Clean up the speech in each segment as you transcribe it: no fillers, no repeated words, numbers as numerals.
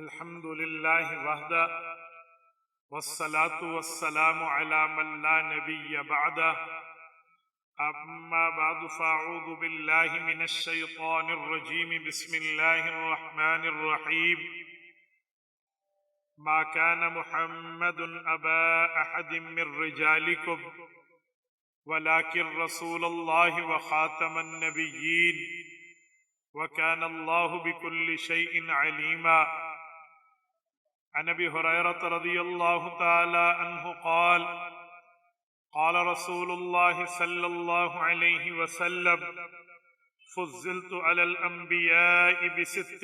الحمد لله وحده والصلاة والسلام على من لا نبي بعده أما بعد فأعوذ بالله من الشيطان الرجيم بسم الله الرحمن الرحيم ما كان محمد أبا أحد من رجالكم ولكن رسول الله وخاتم النبيين وكان الله بكل شيء عليما. عن ابي هريره رضي الله تعالى عنه قال قال رسول الله صلى الله عليه وسلم فضلت على الانبياء بست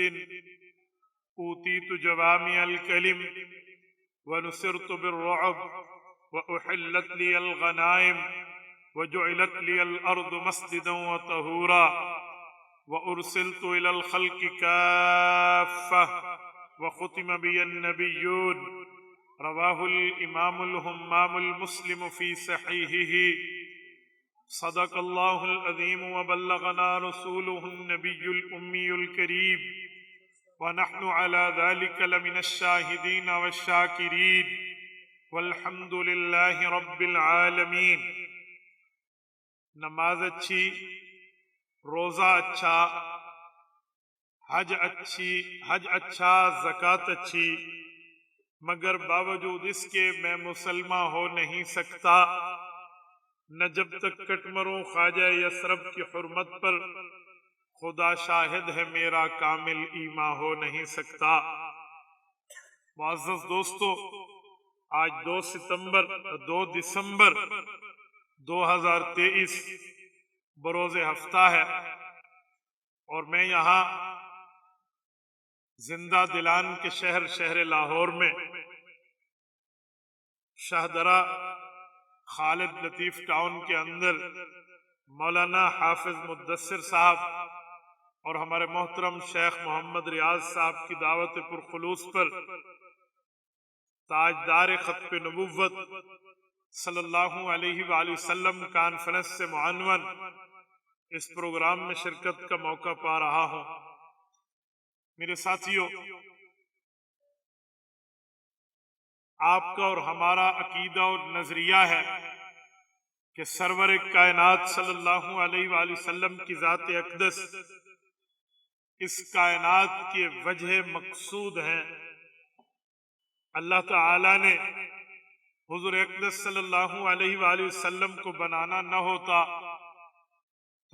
اوتيت جوامع الكلم ونصرت بالرعب واحلت لي الغنائم وجعلت لي الارض مسجدا وطهورا وارسلت الى الخلق كافه وختم بي النبيون. رواه الامام الهمام المسلم في صحيحه. صدق الله العظيم وبلغنا رسوله النبي الامي الكريم ونحن على ذلك لمن الشاهدين والشاكرين والحمد لله رب العالمين. نماز اچھی، روزہ اچھا، حج اچھا، زکوٰۃ اچھی، مگر باوجود اس کے میں مسلمان ہو نہیں سکتا نہ جب تک کٹمروں خواجہ یثرب کی حرمت پر خدا شاہد ہے میرا کامل ایمان ہو نہیں سکتا. معزز دوستو، آج 2 دسمبر 2023 بروز ہفتہ ہے اور میں یہاں زندہ دلان کے شہر لاہور میں شاہدرہ خالد لطیف ٹاؤن کے اندر مولانا حافظ مدثر صاحب اور ہمارے محترم شیخ محمد ریاض صاحب کی دعوت پرخلوص پر تاجدار ختم نبوت صلی اللہ علیہ وآلہ وسلم کانفرنس سے معنون اس پروگرام میں شرکت کا موقع پا رہا ہوں. میرے ساتھیوں، آپ کا اور ہمارا عقیدہ اور نظریہ ہے کہ سرور کائنات صلی اللہ علیہ وآلہ وسلم کی ذات اقدس اس کائنات کے وجہ مقصود ہیں. اللہ تعالی نے حضور اقدس صلی اللہ علیہ وآلہ وسلم کو بنانا نہ ہوتا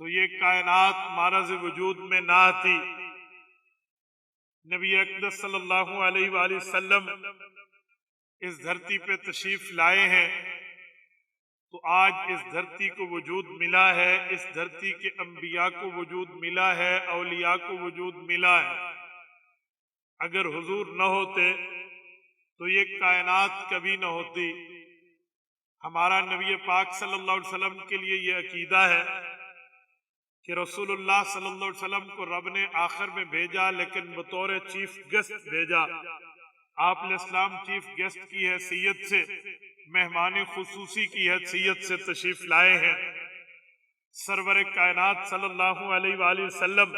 تو یہ کائنات معرض وجود میں نہ آتی. نبی اقدس صلی اللہ علیہ وآلہ وسلم اس دھرتی پہ تشریف لائے ہیں تو آج اس دھرتی کو وجود ملا ہے، اس دھرتی کے انبیاء کو وجود ملا ہے، اولیاء کو وجود ملا ہے. اگر حضور نہ ہوتے تو یہ کائنات کبھی نہ ہوتی. ہمارا نبی پاک صلی اللہ علیہ وسلم کے لیے یہ عقیدہ ہے کہ رسول اللہ صلی اللہ علیہ وسلم کو رب نے آخر میں بھیجا لیکن بطور چیف گیسٹ بھیجا. آپ علیہ السلام چیف گیسٹ کی حیثیت سے، مہمان خصوصی کی حیثیت سے تشریف لائے ہیں. سرور کائنات صلی اللہ علیہ وآلہ وسلم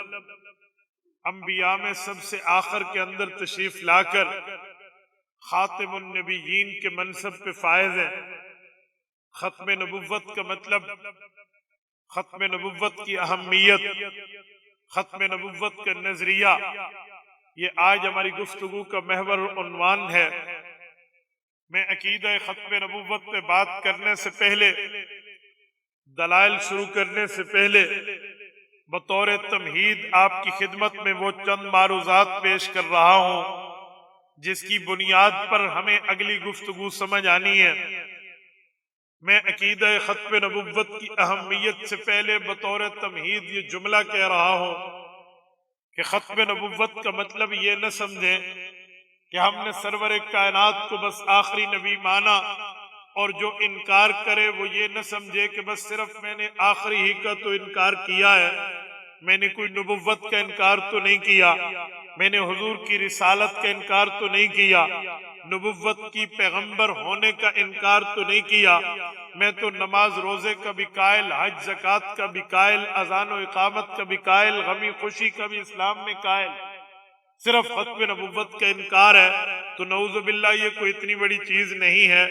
انبیاء میں سب سے آخر کے اندر تشریف لا کر خاتم النبیین کے منصب پہ فائز ہیں. ختم نبوت کا مطلب، ختم نبوت کی اہمیت، ختم نبوت کا نظریہ، یہ آج ہماری گفتگو کا محور عنوان ہے. میں عقیدہ ختم نبوت پہ بات کرنے سے پہلے، دلائل شروع کرنے سے پہلے بطور تمہید آپ کی خدمت میں وہ چند معروضات پیش کر رہا ہوں جس کی بنیاد پر ہمیں اگلی گفتگو سمجھ آنی ہے. میں عقیدہ ختم نبوت کی اہمیت سے پہلے بطور تمہید یہ جملہ کہہ رہا ہوں کہ ختم نبوت کا مطلب یہ نہ سمجھیں کہ ہم نے سرور کائنات کو بس آخری نبی مانا، اور جو انکار کرے وہ یہ نہ سمجھے کہ بس صرف میں نے آخری ہی کا تو انکار کیا ہے، میں نے کوئی نبوت کا انکار تو نہیں کیا، میں نے حضور کی رسالت کا انکار تو نہیں کیا، نبوت کی پیغمبر ہونے کا انکار تو نہیں کیا. میں تو نماز روزے کا بھی قائل، حج زکوٰۃ کا بھی قائل، اذان و اقامت کا بھی قائل، غمی خوشی کا بھی اسلام میں قائل. صرف ختم نبوت کا انکار ہے تو نعوذ باللہ یہ کوئی اتنی بڑی چیز نہیں ہے۔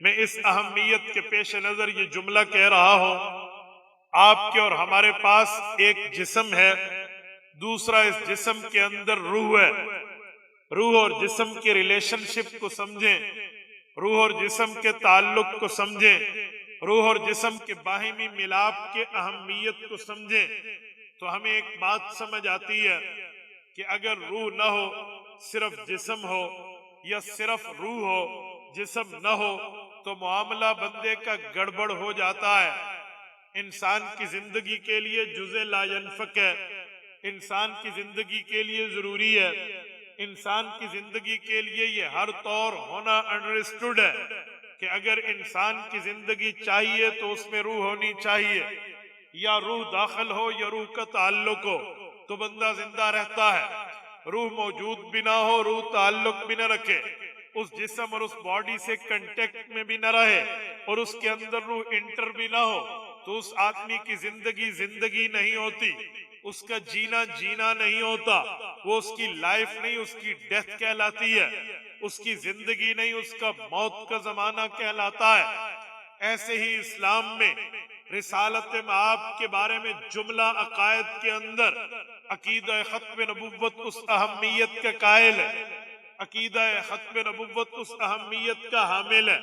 میں اس اہمیت کے پیش نظر یہ جملہ کہہ رہا ہوں، آپ کے اور ہمارے پاس ایک جسم ہے، دوسرا اس جسم کے اندر روح ہے۔ روح اور جسم کے ریلیشن شپ کو سمجھیں، روح اور جسم کے تعلق کو سمجھیں، روح اور جسم کے باہمی ملاپ کے اہمیت کو سمجھیں تو ہمیں ایک بات سمجھ آتی ہے کہ اگر روح نہ ہو، صرف جسم ہو، یا صرف روح ہو جسم نہ ہو تو معاملہ بندے کا گڑبڑ ہو جاتا ہے۔ انسان کی زندگی کے لیے جزء لا ينفک ہے، انسان کی زندگی کے لیے ضروری ہے، انسان کی زندگی کے لیے یہ ہر طور ہونا انڈرسٹوڈ ہے کہ اگر انسان کی زندگی چاہیے تو اس میں روح ہونی چاہیے، یا روح داخل ہو یا روح کا تعلق ہو تو بندہ زندہ رہتا ہے۔ روح موجود بھی نہ ہو، روح تعلق بھی نہ رکھے، اس جسم اور اس باڈی سے کنٹیکٹ میں بھی نہ رہے اور اس کے اندر روح انٹر بھی نہ ہو تو اس آدمی کی زندگی زندگی نہیں ہوتی، اس کا جینا جینا نہیں ہوتا، وہ اس کی لائف نہیں، اس کی ڈیتھ کہلاتی ہے، اس کی زندگی نہیں، اس کا موت کا زمانہ کہلاتا ہے۔ ایسے ہی اسلام میں رسالت مآب کے بارے میں جملہ عقائد کے اندر عقیدہ ختم نبوت اس اہمیت کا قائل ہے، عقیدہ ختم نبوت اس اہمیت کا حامل ہے،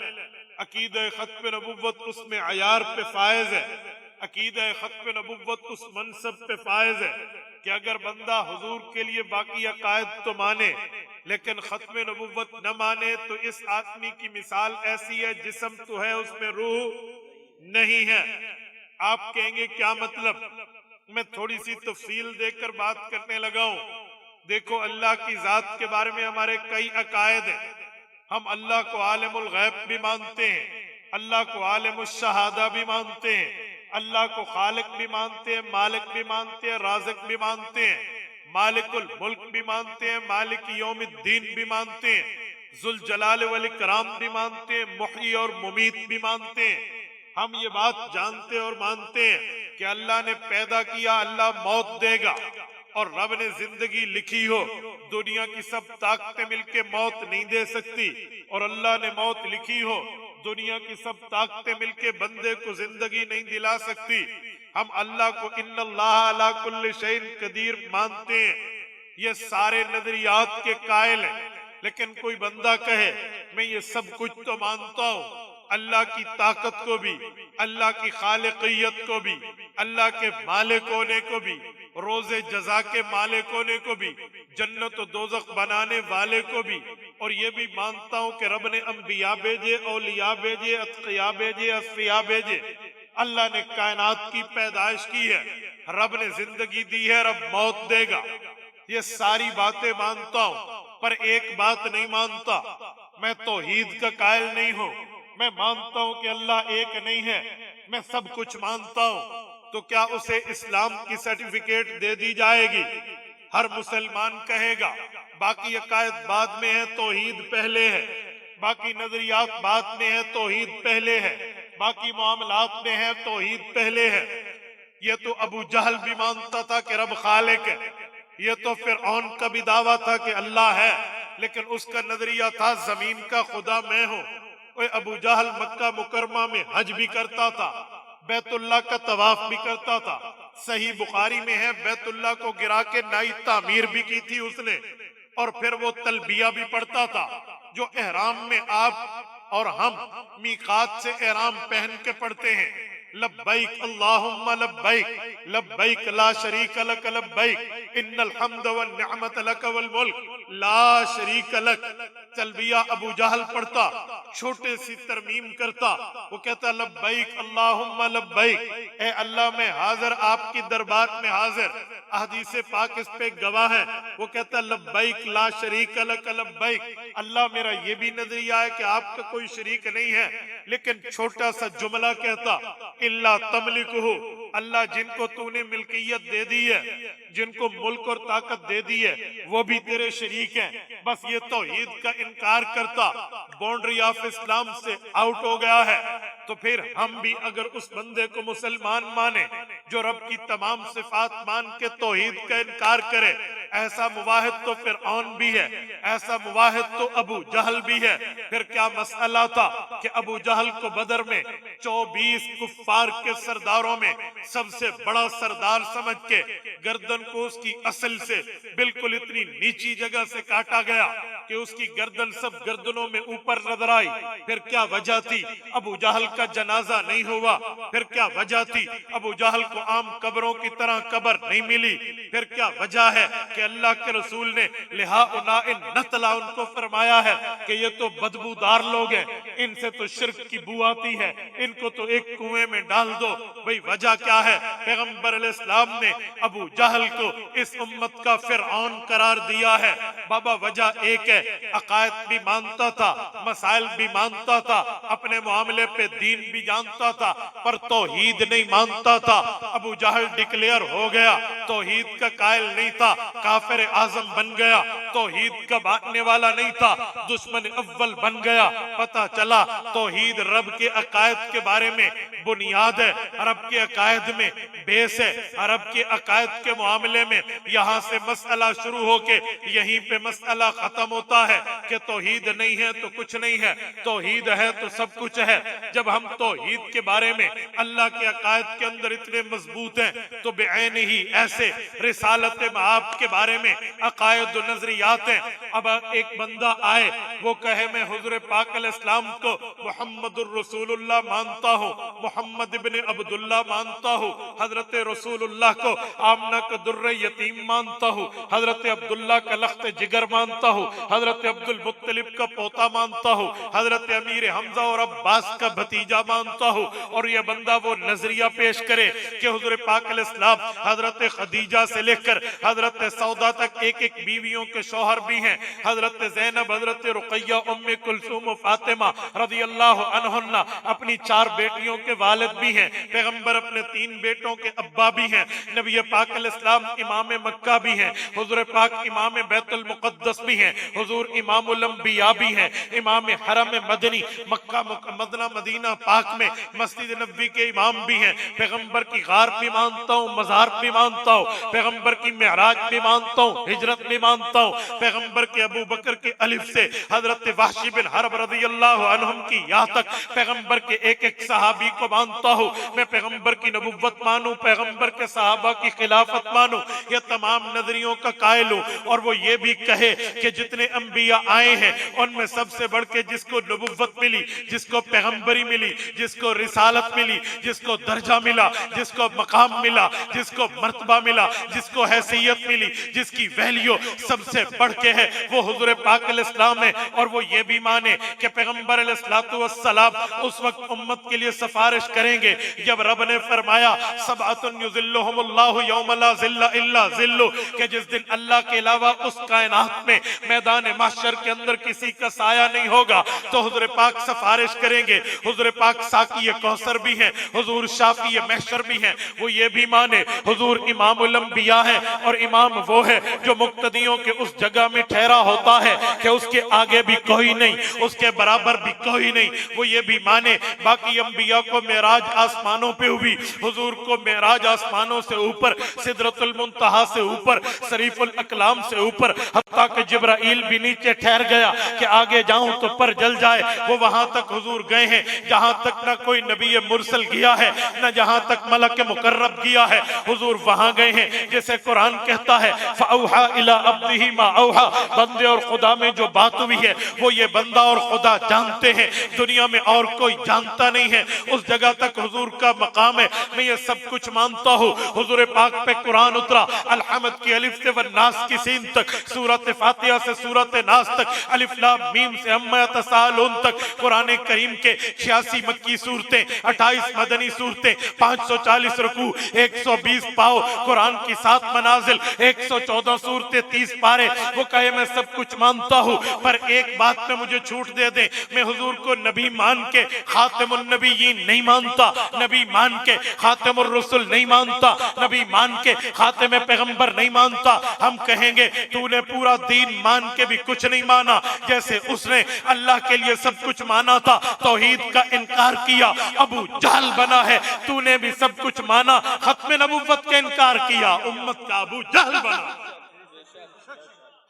عقیدہ ختم نبوت اس میں عیار پہ فائز ہے، عقیدہ ختم نبوت اس منصب پہ فائز ہے کہ اگر بندہ حضور کے لیے باقی عقائد تو مانے لیکن ختم نبوت نہ مانے تو اس آدمی کی مثال ایسی ہے جسم تو ہے اس میں روح نہیں ہے۔ آپ کہیں گے کیا مطلب؟ میں تھوڑی سی تفصیل دے کر بات کرنے لگا ہوں۔ دیکھو اللہ کی ذات کے بارے میں ہمارے کئی عقائد ہیں، ہم اللہ کو عالم الغیب بھی مانتے ہیں، اللہ کو عالم الشہادہ بھی مانتے ہیں، اللہ کو خالق بھی مانتے ہیں، مالک بھی مانتے ہیں، رازق بھی مانتے ہیں، مالک الملک بھی مانتے ہیں، مالک یوم الدین بھی مانتے ہیں، ذوالجلال والاکرام بھی مانتے ہیں، محیی اور ممیت بھی مانتے ہیں۔ ہم یہ بات جانتے اور مانتے ہیں کہ اللہ نے پیدا کیا، اللہ موت دے گا، اور رب نے زندگی لکھی ہو، دنیا کی سب طاقتیں مل کے موت نہیں دے سکتی، اور اللہ نے موت لکھی ہو، دنیا کی سب طاقتیں مل کے بندے کو زندگی نہیں دلا سکتی۔ ہم اللہ کو ان اللہ علی کل شیء قدیر مانتے ہیں، یہ سارے نظریات کے قائل ہیں۔ لیکن کوئی بندہ کہے میں یہ سب کچھ تو مانتا ہوں، اللہ کی طاقت کو بھی، اللہ کی خالقیت کو بھی، اللہ کے مالک ہونے کو بھی، روز جزا کے مالک ہونے کو بھی، جنت و دوزخ بنانے والے کو بھی، اور یہ بھی مانتا ہوں کہ رب نے انبیاء بھیجے، اولیاء بھیجے، اتقیاء بھیجے، اصفیاء بھیجے، اللہ نے کائنات کی پیدائش کی ہے، رب نے زندگی دی ہے، رب موت دے گا۔ یہ ساری باتیں مانتا ہوں، پر ایک بات نہیں مانتا، میں توحید کا قائل نہیں ہوں۔ میں مانتا ہوں کہ اللہ ایک نہیں ہے، میں سب کچھ مانتا ہوں، تو کیا اسے اسلام کی سرٹیفکیٹ دے دی جائے گی؟ ہر مسلمان کہے گا باقی عقائد بعد میں ہے، توحید پہلے ہے، باقی نظریات بعد میں ہے، توحید پہلے ہے، باقی معاملات میں ہے، توحید پہلے ہے۔ یہ تو ابو جہل بھی مانتا تھا کہ رب خالق ہے، یہ تو فرعون کا بھی دعویٰ تھا کہ اللہ ہے، لیکن اس کا نظریہ تھا زمین کا خدا میں ہوں۔ ابو جہل مکہ مکرمہ میں حج بھی کرتا تھا، بیت اللہ کا طواف بھی کرتا تھا، صحیح بخاری میں ہے بیت اللہ کو گرا کے نئی تعمیر بھی کی تھی اس نے، اور پھر وہ تلبیہ بھی پڑھتا تھا جو احرام میں آپ اور ہم میقات سے احرام پہن کے پڑھتے ہیں، لبیک اللہم لبیک لبیک لا شریک لک لبیک ان الحمد والنعمت لک والملک لا شریک لک۔ تلبیہ ابو جہل پڑھتا، چھوٹے سی ترمیم کرتا، وہ کہتا لبیک اللہم لبیک، اے اللہ میں حاضر آپ کی دربار میں حاضر، احادیث پاک اس پہ گواہ ہے، وہ کہتا لبیک لا شریک لک لبیک، اللہ میرا یہ بھی نظریہ ہے کہ آپ کا کوئی شریک نہیں ہے، لیکن چھوٹا سا جملہ کہتا الا تملکہ، اللہ جن کو تو نے ملکیت دے دی ہے، جن کو ملک اور طاقت دے دی ہے، وہ بھی تیرے شریک ہیں۔ بس یہ توحید کا انکار کرتا، باؤنڈری آف اسلام سے آؤٹ ہو گیا ہے۔ تو پھر ہم بھی اگر اس بندے کو مسلمان مانے جو رب کی تمام صفات مان کے توحید کا انکار کرے ایسا مواحد تو فرعون بھی ہے، ایسا مواحد تو ابو جہل بھی ہے۔ پھر کیا مسئلہ تھا کہ ابو جہل کو بدر میں 24 کفار کے سرداروں میں سب سے بڑا سردار سمجھ کے گردن کو اس کی اصل سے بالکل اتنی نیچی جگہ سے کاٹا گیا کہ اس کی گردن سب گردنوں میں اوپر نظر آئی۔ پھر کیا وجہ تھی؟ ابو جہل کا جنازہ نہیں ہوا۔ پھر کیا وجہ تھی؟ ابو جہل کو عام قبروں کی طرح قبر نہیں ملی۔ پھر کیا وجہ ہے کہ اللہ کے رسول نے لہٰؤلاء نتلا ان کو فرمایا ہے کہ یہ تو بدبودار لوگ ہیں، ان سے تو شرک کی بو آتی ہے، ان کو تو ایک کنویں میں ڈال دو۔ بھئی وجہ کیا ہے؟ پیغمبر علیہ السلام نے ابو جہل کو اس امت کا فرعون قرار دیا ہے۔ بابا وجہ ایک ہے، عقائد بھی مانتا تھا، مسائل بھی مانتا تھا، اپنے معاملے پہ دین بھی جانتا تھا، پر توحید نہیں مانتا تھا۔ ابو جہل ڈکلیئر ہو گیا، توحید کا قائل نہیں تھا، کافر اعظم بن گیا، توحید کا ماننے والا نہیں تھا، دشمن اول بن گیا۔ پتہ چلا توحید رب کے عقائد کے بارے میں بنیاد ہے، رب کے عقائد میں بیس ہے، رب کے عقائد کے معاملے میں یہاں سے مسئلہ شروع ہو کے یہیں پہ مسئلہ ختم ہوتا ہے کہ توحید نہیں ہے تو کچھ نہیں ہے، توحید ہے تو سب کچھ ہے۔ جب ہم توحید کے بارے میں اللہ کے عقائد کے اندر اتنے مضبوط ہیں تو بعین ہی ایسے رسالت معاب کے بارے میں عقائد و نظریات ہیں۔ اب ایک بندہ آئے وہ کہے میں حضور پاک علیہ السلام کو محمد الرسول اللہ مانتا ہوں، محمد ابن عبداللہ مانتا ہوں، حضرت رسول اللہ کو آمنہ کا در یتیم مانتا ہوں، حضرت عبداللہ کا لخت جگر مانتا ہوں، حضرت عبد المطلب کا پوتا مانتا ہوں، حضرت امیر حمزہ اور عباس کا بھتیجا مانتا ہوں، اور یہ بندہ وہ نظریہ پیش کرے کہ حضور پاک علیہ السلام حضرت خدیجہ سے لے کر حضرت سودا تک ایک ایک بیویوں کے شوہر بھی ہیں، حضرت زینب، حضرت رقیہ، ام کلثوم و فاطمہ رضی اللہ عنہن اپنی 4 بیٹیوں کے والد بھی ہیں، پیغمبر اپنے 3 بیٹوں کے ابا بھی ہیں، نبی پاک علیہ السلام امام مکہ بھی ہیں، حضور پاک امام بیت المقدس بھی ہیں، حضور امام الانبیاء بھی ہیں، امام حرم مدنی مکہ مدینہ پاک میں مسجد نبوی کے امام بھی ہیں، پیغمبر کی غار بھی مانتا ہوں، مزار بھی مانتا ہوں، پیغمبر کی معراج بھی مانتا ہوں، ہجرت بھی مانتا ہوں، پیغمبر کے ابو بکر کے الف سے حضرت وحشی بن حرب رضی اللہ عنہم کی یا تک پیغمبر کے ایک ایک صحابی کو مانتا ہوں، میں پیغمبر کی نبوت مانوں، پیغمبر کے صحابہ کی خلافت مانوں، یہ تمام نظریوں کا قائل ہوں۔ اور وہ یہ بھی کہے کہ جتنے انبیاء آئے ہیں ان میں سب سے بڑھ کے جس کو نبوت ملی، جس کو پیغمبری ملی، جس کو رسالت ملی، جس کو درجہ ملا، جس کو مقام ملا، جس کو مرتبہ ملا، جس کو حیثیت ملی، جس کی ویلیو سب سے بڑھ کے ہے وہ حضور پاک علیہ السلام ہے۔ اور وہ یہ بھی مانے کہ پیغمبر علیہ السلام اس وقت امت کے لیے سفارش کریں گے جب رب نے فرمایا سبعۃ یظلھم اللہ یوم لا ظل الا ظلہ، کہ جس دن اللہ کے علاوہ اس کائنات میں میدان محشر کے اندر کسی کا سایہ نہیں ہوگا، تو حضور پاک سفارش کریں گے۔ حضور پاک ساقی کوثر بھی ہیں، حضور شافی محشر بھی ہیں۔ وہ یہ بھی مانے حضور امام الانبیاء ہیں، اور امام وہ ہے جو مقتدیوں کے اس جگہ میں ٹھہرا ہوتا ہے کہ اس کے آگے بھی کوئی نہیں، اس کے برابر بھی کوئی نہیں۔ وہ یہ بھی مانے باقی انبیاء کو معراج آسمانوں پہ ہوئی، حضور کو معراج آسمانوں سے اوپر، سدرۃ المنتہا سے اوپر، صریف الاقلام سے اوپر، حتیٰ کہ جبرائیل بھی نیچے ٹھہر گیا کہ آگے جاؤں تو پر جل جائے۔ وہ وہاں تک حضور گئے ہیں جہاں تک نہ کوئی نبی مرسل گیا ہے، نہ جہاں تک ملک مقرب گیا ہے، حضور وہاں گئے ہیں۔ جیسے قرآن کہتا ہے فَأَوْحَا إِلَىٰ عَبْدِهِ مَا أَوْحَا، بندے اور خدا میں جو بات ہوئی ہے وہ یہ بندہ اور خدا جانتے ہیں، دنیا میں اور کوئی جانتا نہیں ہے۔ اس جگہ تک حضور کا مقام ہے۔ میں یہ سب کچھ مانتا ہوں۔ حضور پاک پہ قرآن اترا، الحمد کی الف سے والناس کی سین تک، سورت فاتحہ سے سورت ناس تک، الف لام میم سے عما یتساءلون تک، قرآن کریم کے 86 مکی صورتیں، 28 مدنی صورتیں، 540 رکوع، 120 پاؤ، قرآن کی 7 منازل، 114 صورتیں، 30 پارے۔ وہ کہے میں سب کچھ مانتا ہوں، پر ایک بات میں مجھے چھوٹ دے دیں، میں حضور کو نبی مان کے خاتم النبیین نہیں مانتا، نبی مان کے خاتم الرسل نہیں مانتا، نبی مان کے خاتم پیغمبر نہیں مانتا۔ ہم کہیں گے تو نے پورا دین مان کے بھی کچھ نہیں مانا، جیسے اس نے اللہ کے لیے سب کچھ مانا تھا، توحید کا انکار کیا، ابو جہل بنا ہے۔ تو نے بھی سب کچھ مانا، ختم نبوت کا انکار کیا، امت کا ابو جہل بنا۔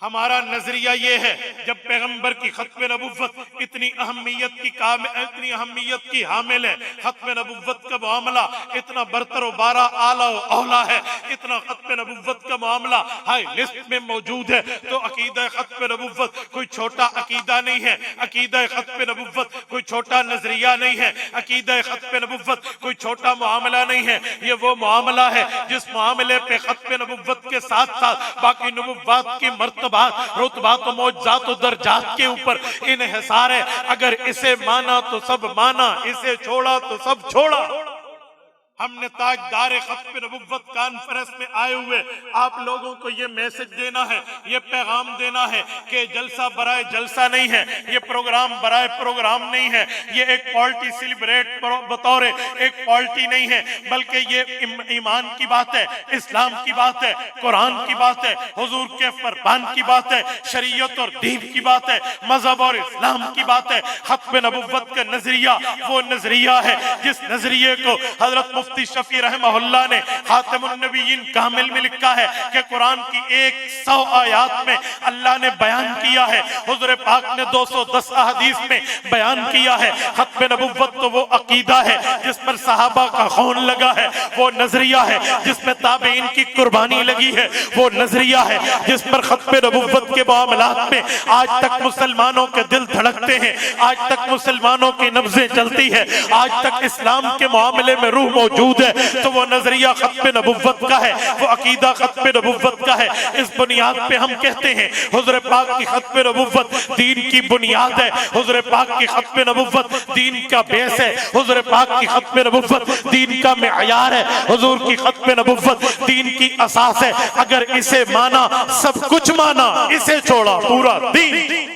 ہمارا نظریہ یہ ہے جب پیغمبر کی ختم نبوت اتنی اہمیت کی حامل ہے، ختم نبوت کا معاملہ اتنا برتر و بالا اعلیٰ و اولا ہے، اتنا ختم نبوت کا معاملہ ہائی لسٹ میں موجود ہے، تو عقیدہ ختم نبوت کوئی چھوٹا عقیدہ نہیں ہے، عقیدہ ختم نبوت کوئی چھوٹا نظریہ نہیں ہے، عقیدہ ختم نبوت کوئی چھوٹا معاملہ نہیں ہے، یہ وہ معاملہ ہے جس معاملے پہ ختم نبوت کے ساتھ ساتھ باقی نبوات کی مرتبہ رتبات و معجزات و درجات کے اوپر انحصار ہے۔ اگر اسے مانا تو سب مانا، اسے چھوڑا تو سب چھوڑا۔ ہم نے تاجدار ختم نبوت کانفرنس میں آئے ہوئے آپ لوگوں کو یہ میسج دینا ہے، یہ پیغام دینا ہے کہ جلسہ برائے جلسہ نہیں ہے، یہ پروگرام برائے پروگرام نہیں ہے، یہ ایک پارٹی سیلیبریٹ بطور ایک پارٹی نہیں ہے، بلکہ یہ ایمان کی بات ہے، اسلام کی بات ہے، قرآن کی بات ہے، حضور کے فرمان کی بات ہے، شریعت اور دین کی بات ہے، مذہب اور اسلام کی بات ہے۔ ختم نبوت کا نظریہ وہ نظریہ ہے جس نظریے کو حضرت مفتی شفیع رحمہ اللہ نے خاتم النبیین کامل میں لکھا ہے کہ قرآن کی 100 آیات میں اللہ نے بیان کیا ہے، حضور پاک نے 210 احادیث میں بیان کیا ہے۔ ختم نبوت تو وہ عقیدہ ہے جس پر صحابہ کا خون لگا ہے، وہ نظریہ ہے جس میں تابعین کی قربانی لگی ہے، وہ نظریہ ہے جس پر ختم نبوت کے معاملات میں آج تک مسلمانوں کے دل دھڑکتے ہیں، آج تک مسلمانوں کی نبضیں چلتی ہے، آج تک اسلام کے معاملے میں روح موجود ہے، تو وہ نظریہ ختم نبوت کا ہے، وہ عقیدہ ختم نبوت کا ہے۔ اس بنیاد پہ ہم کہتے ہیں حضور پاک کی ختم نبوت دین کی بنیاد ہے، حضور پاک کی ختم نبوت دین کا بیس ہے، حضور پاک کی ختم نبوت دین کا معیار ہے، حضور کی ختم نبوت دین کی اساس ہے۔ اگر اسے مانا سب کچھ مانا، اسے چھوڑا پورا دین۔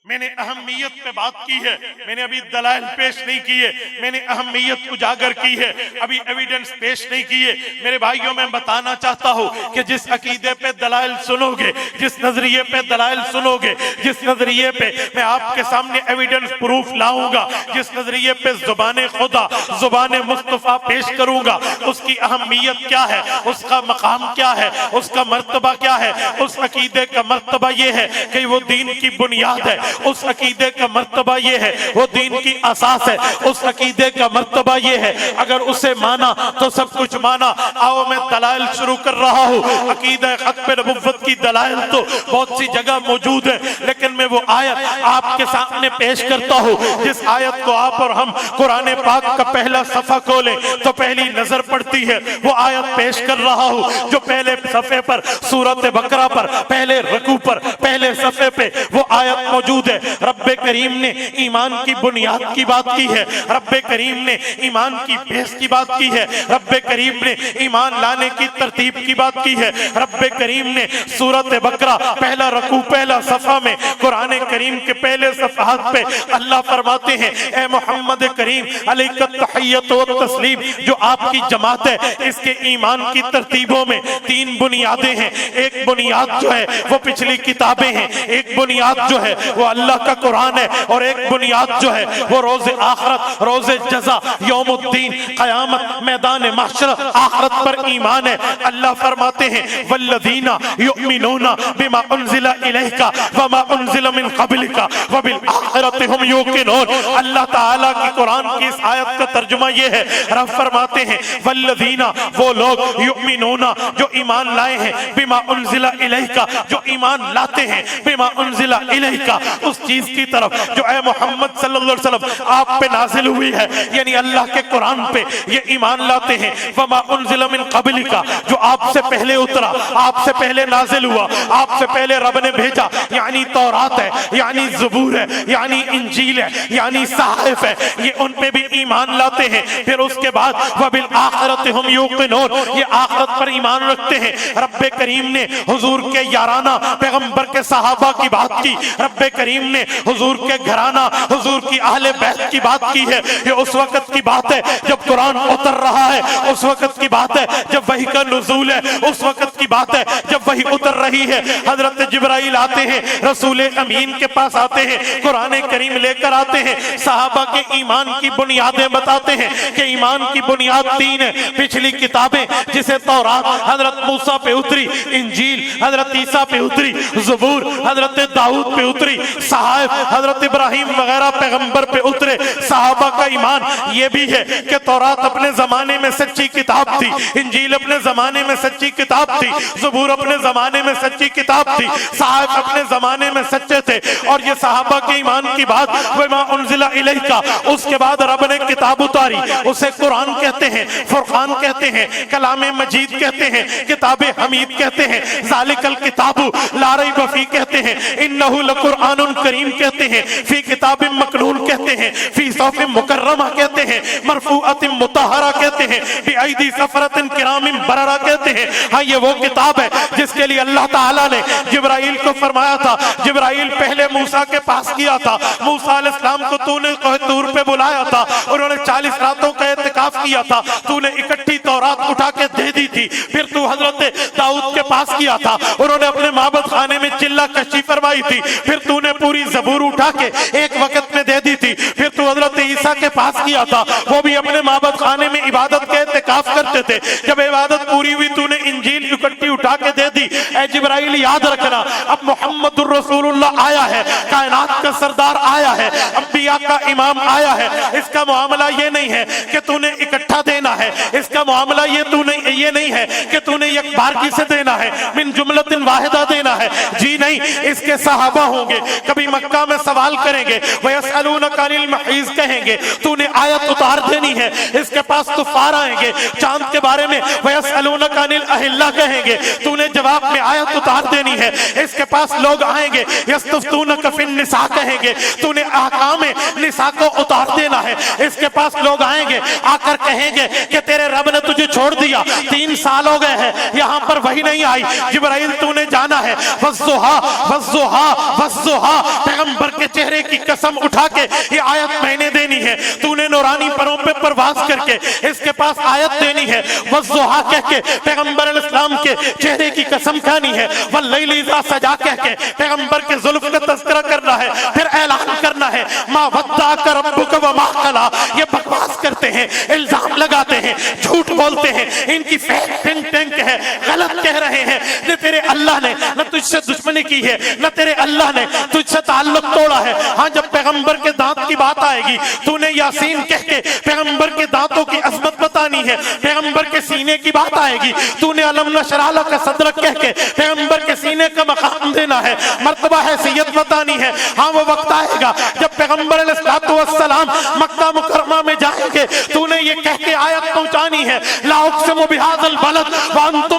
میں نے اہمیت پہ بات کی ہے، میں نے ابھی دلائل پیش نہیں کیے، میں نے اہمیت اجاگر کی ہے، ابھی ایویڈنس پیش نہیں کیے۔ میرے بھائیوں میں بتانا چاہتا ہوں کہ جس عقیدے پہ دلائل سنو گے، جس نظریے پہ دلائل سنو گے، جس نظریے پہ میں آپ کے سامنے ایویڈنس پروف لاؤں گا، جس نظریے پہ زبان خدا زبان مصطفیٰ پیش کروں گا، اس کی اہمیت کیا ہے، اس کا مقام کیا ہے، اس کا مرتبہ کیا ہے۔ اس عقیدے کا مرتبہ یہ ہے کہ وہ دین کی بنیاد ہے، اس عقیدے کا مرتبہ یہ ہے وہ دین کی اساس ہے، اس عقیدے کا مرتبہ یہ ہے اگر اسے مانا تو سب کچھ مانا۔ آؤ میں دلائل شروع کر رہا ہوں۔ عقیدہ ختم نبوت کی دلائل تو بہت سی جگہ موجود ہے، لیکن میں وہ آیت آپ کے سامنے پیش کرتا ہوں جس آیت کو آپ اور ہم قرآن پاک کا پہلا صفحہ کھولیں تو پہلی نظر پڑتی ہے، وہ آیت پیش کر رہا ہوں جو پہلے صفحے پر سورۃ بقرہ پر پہلے رکوع پر پہلے صفحے پہ وہ آیت موجود ہے۔ رب کریم نے ایمان کی بنیاد کی بات کی ہے، رب کریم نے ایمان کی بیس کی بات کی ہے، رب کریم نے ایمان لانے کی ترتیب کی بات کی ہے۔ رب کریم نے سورۃ بقرہ پہلا رکوع پہلا صفحہ میں قرآن کریم کے پہلے صفحات پہ اللہ فرماتے ہیں اے محمد کریم علیک التحیۃ والتسلیم، جو آپ کی جماعت ہے اس کے ایمان کی ترتیبوں میں 3 بنیادیں ہیں۔ ایک بنیاد جو ہے وہ پچھلی کتابیں ہیں، ایک بنیاد جو ہے وہ اللہ کا قرآن ہے، اور ایک بنیاد جو ہے وہ روز آخرت، روز جزا، یوم الدین، قیامت، میدان محشر، آخرت پر ایمان ہے۔ اللہ فرماتے ہیں والذین یؤمنون بما انزل الیک وما انزل من قبلک وبالآخرۃ هم یوقنون۔ اللہ تعالیٰ کی قرآن کی اس آیت کا ترجمہ یہ ہے، رب فرماتے ہیں والذین، وہ لوگ، یؤمنون، جو ایمان لائے ہیں، بما انزل الیک، جو ایمان لاتے ہیں، بما انزل الیک، اس چیز کی طرف جو اے محمد صلی اللہ علیہ وسلم آپ پہ نازل ہوئی ہے، یعنی اللہ کے قرآن پہ یہ ایمان لاتے ہیں۔ وما انزل من قبلک، جو آپ سے پہلے اترا، آپ سے پہلے نازل ہوا، آپ سے پہلے رب نے بھیجا، یعنی تورات ہے، یعنی زبور ہے، یعنی انجیل ہے، یعنی صحائف ہے، یہ ان پہ بھی ایمان لاتے ہیں۔ پھر اس کے بعد وبالآخرۃ هم یوقنون، یہ آخرت پر ایمان رکھتے ہیں۔ رب کریم نے حضور کے یارانہ پیغمبر کے صحابہ کی بات کی، رب کریم نے حضور کے گھرانہ، حضور کی اہل بیت کی بات کی ہے۔ یہ اس وقت کی بات ہے جب قرآن اتر رہا ہے، اس وقت کی بات ہے جب وحی کا نزول ہے، اس وقت کی بات ہے جب وحی اتر رہی ہے۔ حضرت جبرائیل آتے ہیں رسول امین کے پاس آتے ہیں، قرآن کریم لے کر آتے ہیں، صحابہ کے ایمان کی بنیادیں بتاتے ہیں کہ ایمان کی بنیاد 3 ہے۔ پچھلی کتابیں جسے تورات حضرت موسیٰ پہ اتری، انجیل حضرت عیسیٰ پہ اتری، زبور حضرت داؤد پہ اتری، صحائف حضرت ابراہیم وغیرہ پیغمبر پہ اترے۔ صحابہ کا ایمان یہ بھی ہے کہ تورات اپنے زمانے میں سچی کتاب تھی، انجیل اپنے زمانے میں سچی کتاب تھی، زبور اپنے زمانے میں سچی کتاب تھی، صحائف اپنے زمانے میں سچے تھے۔ اور یہ صحابہ کے ایمان کی بات، وَمَا أُنزِلَ إِلَيْكَ، اس کے بعد رب نے کتاب اتاری، اسے قرآن کہتے ہیں، فرقان کہتے ہیں، کلام مجید کہتے ہیں، کتاب حمید کہتے ہیں، ذالک الکتاب لا ریب فیہ کہتے ہیں، انہ لقرآن کریم کہتے ہیں، فی کتاب مکنون کہتے ہیں، فی صحف مکرمہ کہتے ہیں، مرفوعۃ مطہرہ کہتے ہیں، بأیدی سفرۃ کرام بررہ کہتے ہیں۔ ہاں یہ وہ کتاب ہے جس کے لیے اللہ تعالیٰ نے جبرائیل کو فرمایا تھا، جبرائیل پہلے موسیٰ کے پاس کیا تھا، موسیٰ علیہ السلام کو تو نے کوہ طور پہ بلایا تھا، انہوں نے 40 راتوں کا اعتکاف کیا تھا، تو نے اکٹھی تورات اٹھا کے دے دی تھی۔ پھر تو حضرت داؤد کے پاس کیا تھا، انہوں نے اپنے معبد خانے میں چلہ کشی فرمائی تھی، پھر تو نے پوری زبور اٹھا کے ایک وقت میں دے دی تھی۔ پھر تو حضرت عیسیٰ کے پاس کیا تھا، وہ بھی اپنے معبد خانے میں عبادت کے اعتکاف کرتے تھے۔ جب عبادت پوری ہوئی تو نے انجیل اکٹھی اٹھا کے دے دی۔ اے جبرائیل یاد رکھنا، اب محمد الرسول اللہ آیا ہے، کائنات کا سردار آیا ہے، انبیاء کا امام آیا ہے۔ اس کا معاملہ یہ نہیں ہے کہ تو نے اکٹھا دینا ہے، اس کا معاملہ یہ نہیں ہے کہ تو نے یک بارگی سے دینا ہے، من جملۃ واحدہ دینا ہے۔ جی نہیں، اس کے صحابہ ہوں گے، کبھی مکہ میں سوال کریں گے، وَيَسْأَلُونَكَ عَنِ الْمَحِيضِ کہیں گے، تو نے آیت اتار دینی ہے۔ اس کے پاس کفار آئیں گے، چاند کے بارے میں وَيَسْأَلُونَكَ عَنِ الْأَهِلَّةِ کہیں گے، تو نے جواب میں آیت اتار دینی ہے۔ اس کے پاس لوگ آئیں گے، يَسْتَفْتُونَكَ فِي النِّسَاءِ کہیں گے، تو نے احکام نساء کو اتار دینا ہے۔ اس کے پاس لوگ آئیں گے، آ کر کہیں گے کہ تیرے رب نے تجھے چھوڑ دیا، 3 سال ہو گئے ہیں، یہاں پر وہی نہیں آئی، جبرائیل تو نے جانا ہے۔ وَالضُّحَىٰ وَالضُّحَىٰ وَالضُّحَىٰ، پیغمبر کے چہرے کی قسم اٹھا کے یہ آیت میں نے دینی ہے۔ تو نے نورانی پروں پہ پرواز کر کے اس کے پاس آیت دینی ہے، وَالضُّحَىٰ کہہ کے پیغمبر علیہ السلام کے چہرے کی قسم کھانی ہے، وَاللَّيْلِ إِذَا سَجَىٰ کہہ کے پیغمبر کے زلف کا تذکرہ کرنا ہے، پھر اعلان کرنا ہے مَا وَدَّعَكَ رَبُّكَ وَمَا قَلَىٰ۔ یہ بکواس کرتے ہیں، الزام لگاتے ہیں، جھوٹ بولتے ہیں، ان کی فیک تھنک ٹینک ہے، غلط کہہ رہے ہیں۔ نہ تیرے اللہ نے نہ تجھ سے دشمنی کی ہے، نہ تیرے اللہ نے تجھ سے تعلق توڑا ہے۔ ہاں جب پیغمبر کے دانت کی بات آئے گی، تو نے یاسین کہہ کے پیغمبر کے دانتوں کی عظمت بتانی ہے۔ پیغمبر کے سینے کی بات آئے گی، تو نے علم نشرح لک صدرک کہہ کے پیغمبر کے سینے کا مقام دینا ہے، مرتبہ حیثیت بتانی ہے۔ ہاں وہ وقت آئے گا جب پیغمبر علیہ السلام مکہ مکرمہ میں جائیں گے، تو نے یہ کہہ کے آیت پہنچانی ہے، لا اقسم بہذا البلد وانت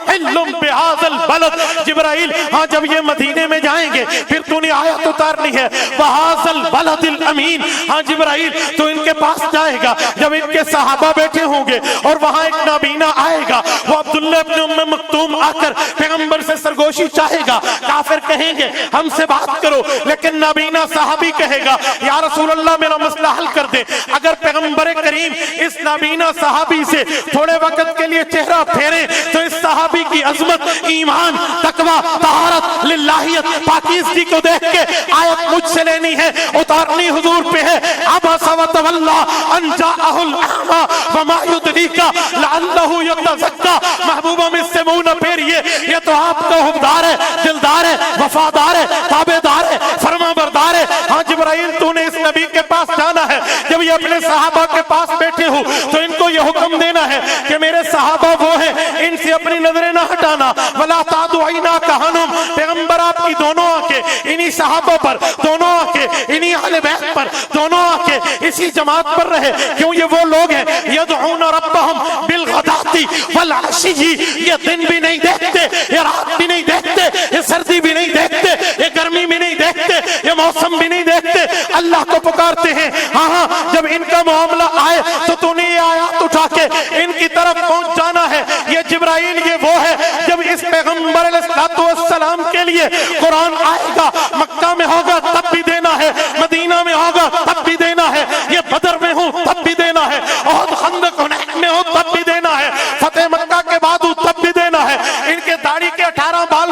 حل بہذا البلد۔ جبرائیل ہاں جب یہ مدینے میں جائیں گے، پھر تو نے آیت اتارنی ہے، وہذا البلد الامین۔ ہاں جبرائیل تو ان کے پاس جائے گا جب ان کے صحابہ بیٹھے ہوں گے، اور وہاں ایک نابینا آئے گا، وہ عبداللہ ابن ام مکتوم آ کر پیغمبر سے سرگوشی چاہے گا۔ کافر کہیں گے ہم سے بات کرو، لیکن نابینا صحابی کہے گا یا رسول اللہ میرا مسئلہ حل کر دے۔ اگر پیغمبر کریم اس نابینا صحابی سے تھوڑے وقت کے لیے چہرہ پھیرے تو اس صحابی کی عظمت، ایمان، تقوی، طہارت، للہیت، پاکیزگی کو دیکھ کے آیت مجھ سے لینی ہے، اتارنی حضور پہ ہے۔ عبس وتولی ان جاءہ الاعمی وما یدریک لعلہ یتزکی۔ محبوبہ میں سے منہ نہ پھیریے، یہ تو آپ کا حبدار ہے، دلدار ہے، وفادار ہے، تابعدار ہے، فرما بردار ہے۔ ہاں جبرائیل تو نے اس نبی کے پاس جانا ہے، جب یہ اپنے صحابہ کے پاس بیٹھے ہو تو ان کو یہ حکم دینا ہے کہ میرے صحابہ وہ ہیں، ان سے اپنی نظریں نہ ہٹانا۔ ولا تعد عیناک عنہم، پیغمبر آپ کی دونوں آنکھیں انہی صحابہ پر، دونوں آنکھیں انہی اہل بیت پر، دونوں آنکھیں اسی جماعت پر رہے، کیوں یہ وہ لوگ ہیں یدعون ربہم بالغداۃ والعشی۔ یہ دن بھی نہیں دیکھتے، یہ رات بھی نہیں دیکھتے، یہ سردی بھی نہیں دیکھتے، یہ گرمی بھی نہیں دیکھتے، یہ موسم بھی نہیں دیکھتے، اللہ کو پکارتے ہیں۔ ہاں جب ان کا معاملہ آئے تو نے یہ آیات اٹھا کے ان کی طرف پہنچ جانا ہے۔ یہ جبرائیل یہ وہ ہے جب اس پیغمبر علیہ السلام کے لیے قرآن آئے گا، مکہ میں ہوگا تب بھی دینا ہے، مدینہ میں ہوگا تب بھی دینا ہے، یہ بدر میں ہوں تب بھی دینا ہے، احد خندق حنین میں ہو تب بھی دینا ہے، فتح مکہ کے بعد تب بھی دینا ہے۔ ان کے داڑھی کے 18 بال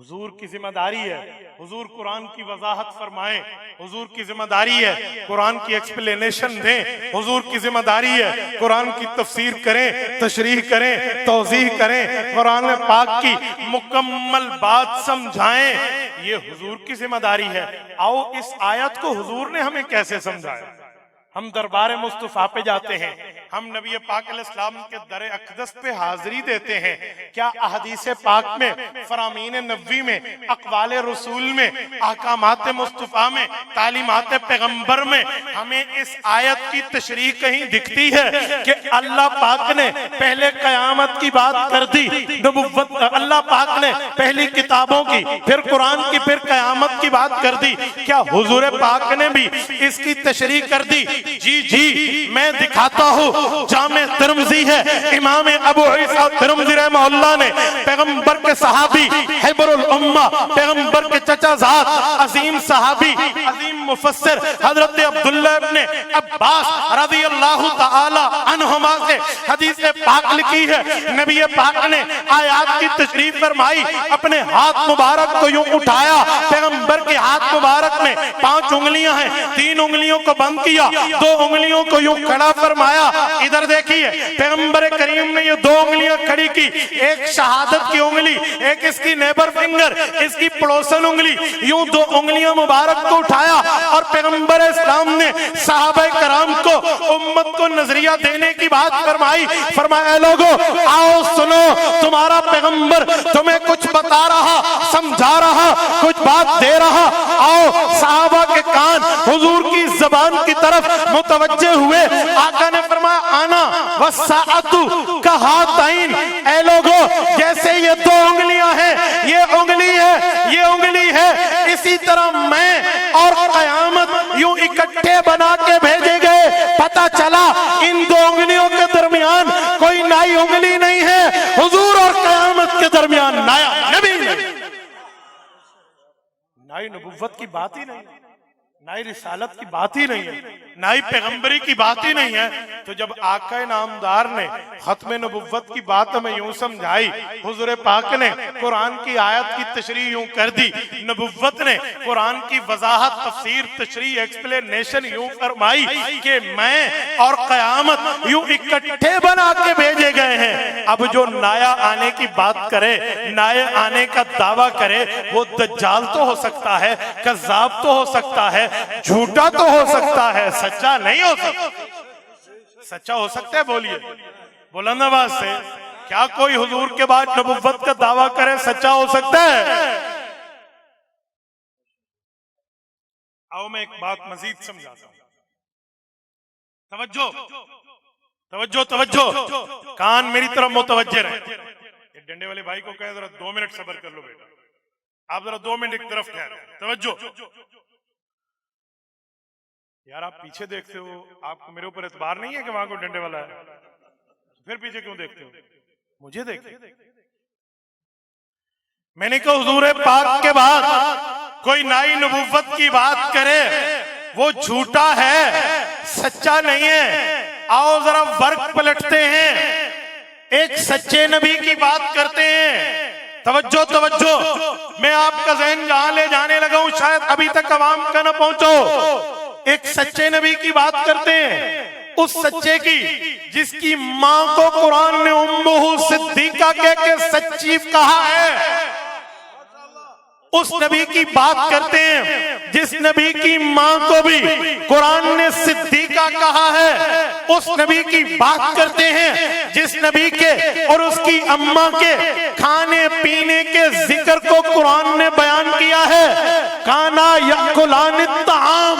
حضور کی ذمہ داری ہے حضور قرآن کی وضاحت فرمائیں، حضور کی ذمہ داری ہے قرآن کی ایکسپلینیشن دیں، حضور کی ذمہ داری ہے قرآن کی تفسیر کریں، تشریح کریں، توضیح کریں، قرآن پاک کی مکمل بات سمجھائیں، یہ حضور کی ذمہ داری ہے۔ آؤ اس آیت کو حضور نے ہمیں کیسے سمجھایا۔ ہم دربار مصطفیٰ پہ جاتے ہیں، ہم نبی پاک علیہ السلام کے در اقدس پہ حاضری دیتے ہیں، کیا احادیث پاک میں، فرامین نبوی میں، اقوال رسول میں، احکامات مصطفیٰ میں، تعلیمات پیغمبر میں ہمیں اس آیت کی تشریح کہیں دکھتی ہے کہ اللہ پاک نے پہلے قیامت کی بات کر دی، نبوت اللہ پاک نے پہلی کتابوں کی، پھر قرآن کی، پھر قیامت کی بات کر دی، کیا حضور پاک نے بھی اس کی تشریح کر دی؟ جی میں دکھاتا ہوں، جامع ترمذی ہے، امام ابو عیسیٰ ترمذی رحمہ اللہ نے پیغمبر کے صحابی حبر الامہ، پیغمبر کے چچا زاد، عظیم صحابی، عظیم مفسر حضرت عبداللہ ابن عباس رضی اللہ تعالی عنہما سے حدیث پاک لکھی ہے، نبی پاک نے آیات کی تشریح فرمائی، اپنے ہاتھ مبارک کو یوں اٹھایا، پیغمبر کے ہاتھ مبارک میں 5 انگلیاں ہیں، 3 انگلیوں کو بند کیا، 2 انگلیوں کو یوں کھڑا فرمایا، ادھر دیکھیے پیغمبر کریم نے یہ 2 انگلیاں کھڑی کی، ایک شہادت کی انگلی، ایک اس کی نیبر فنگر، اس کی پڑوسن انگلی، یوں 2 انگلیاں مبارک کو اٹھایا اور پیغمبر اسلام نے صحابہ کرام کو امت کو نظریہ دینے کی بات فرمائی، فرمایا اے لوگو آؤ سنو، تمہارا پیغمبر تمہیں کچھ بتا رہا، سمجھا رہا، کچھ بات دے رہا، آؤ صحابہ کے کان حضور کی زبان کی طرف متوجہ ہوئے، آقا نے فرمایا آنا والساعۃ کہاتین، اے لوگو جیسے یہ 2 انگلیاں ہیں، یہ انگلی ہے، یہ انگلی ہے، اسی طرح میں اور قیامت یوں اکٹھے بنا کے بھیجے گئے، پتہ چلا ان 2 انگلیوں کے درمیان کوئی نئی انگلی نہیں ہے، حضور اور قیامت کے درمیان نیا نبی نہیں، نئی نبوت کی بات ہی نہیں، نئی رسالت کی بات ہی نہیں ہے، نئی پیغمبری کی بات ہی نہیں ہے۔ تو جب آقا نامدار نے ختم نبوت کی بات ہمیں یوں سمجھائی، حضور پاک نے قرآن کی آیت کی تشریح یوں کر دی، نبوت نے قرآن کی وضاحت، تفسیر، تشریح، ایکسپلینیشن یوں فرمائی کہ میں اور قیامت یوں اکٹھے بنا کے بھیجے گئے ہیں۔ اب جو نیا آنے کی بات کرے، نئے آنے کا دعویٰ کرے، وہ دجال تو ہو سکتا ہے، کذاب تو ہو سکتا ہے، جھوٹا تو ہو سکتا ہے، سچا نہیں ہو سکتا۔ سچا ہو سکتا ہے، بولیے بلند آواز سے، کیا کوئی حضور کے بعد نبوت کا دعویٰ کرے سچا ہو سکتا ہے؟ آؤ میں ایک بات مزید سمجھاتا ہوں، توجہ توجہ توجہ، کان میری طرف متوجہ رہے۔ یہ ڈنڈے والے بھائی کو کہے ذرا 2 منٹ صبر کر لو بیٹا، آپ ذرا 2 منٹ ایک طرف ٹھہرے، توجہ۔ یار آپ پیچھے دیکھتے ہو، آپ کو میرے اوپر اعتبار نہیں ہے کہ وہاں کو ڈنڈے والا ہے، پھر پیچھے کیوں دیکھتے ہو؟ مجھے دیکھیں۔ میں نے کہا حضور پاک کے بعد کوئی نئی نبوت کی بات کرے وہ جھوٹا ہے، سچا نہیں ہے۔ آؤ ذرا ورق پلٹتے ہیں، ایک سچے نبی کی بات کرتے ہیں۔ توجہ توجہ، میں آپ کا ذہن جہاں لے جانے لگا ہوں شاید ابھی تک عوام کا نہ پہنچو۔ ایک سچے نبی کی بات کرتے ہیں، اس سچے کی جس کی ماں کو قرآن نے امہ صدیقہ کہہ کے سچی کہا ہے، اس نبی کی بات کرتے ہیں جس نبی کی ماں کو بھی قرآن نے صدیقہ کہا ہے، اس نبی کی بات کرتے ہیں جس نبی کے اور اس کی اماں کے کھانے پینے کے ذکر کو قرآن نے بیان کیا ہے۔ کانا یاکلان الطعام،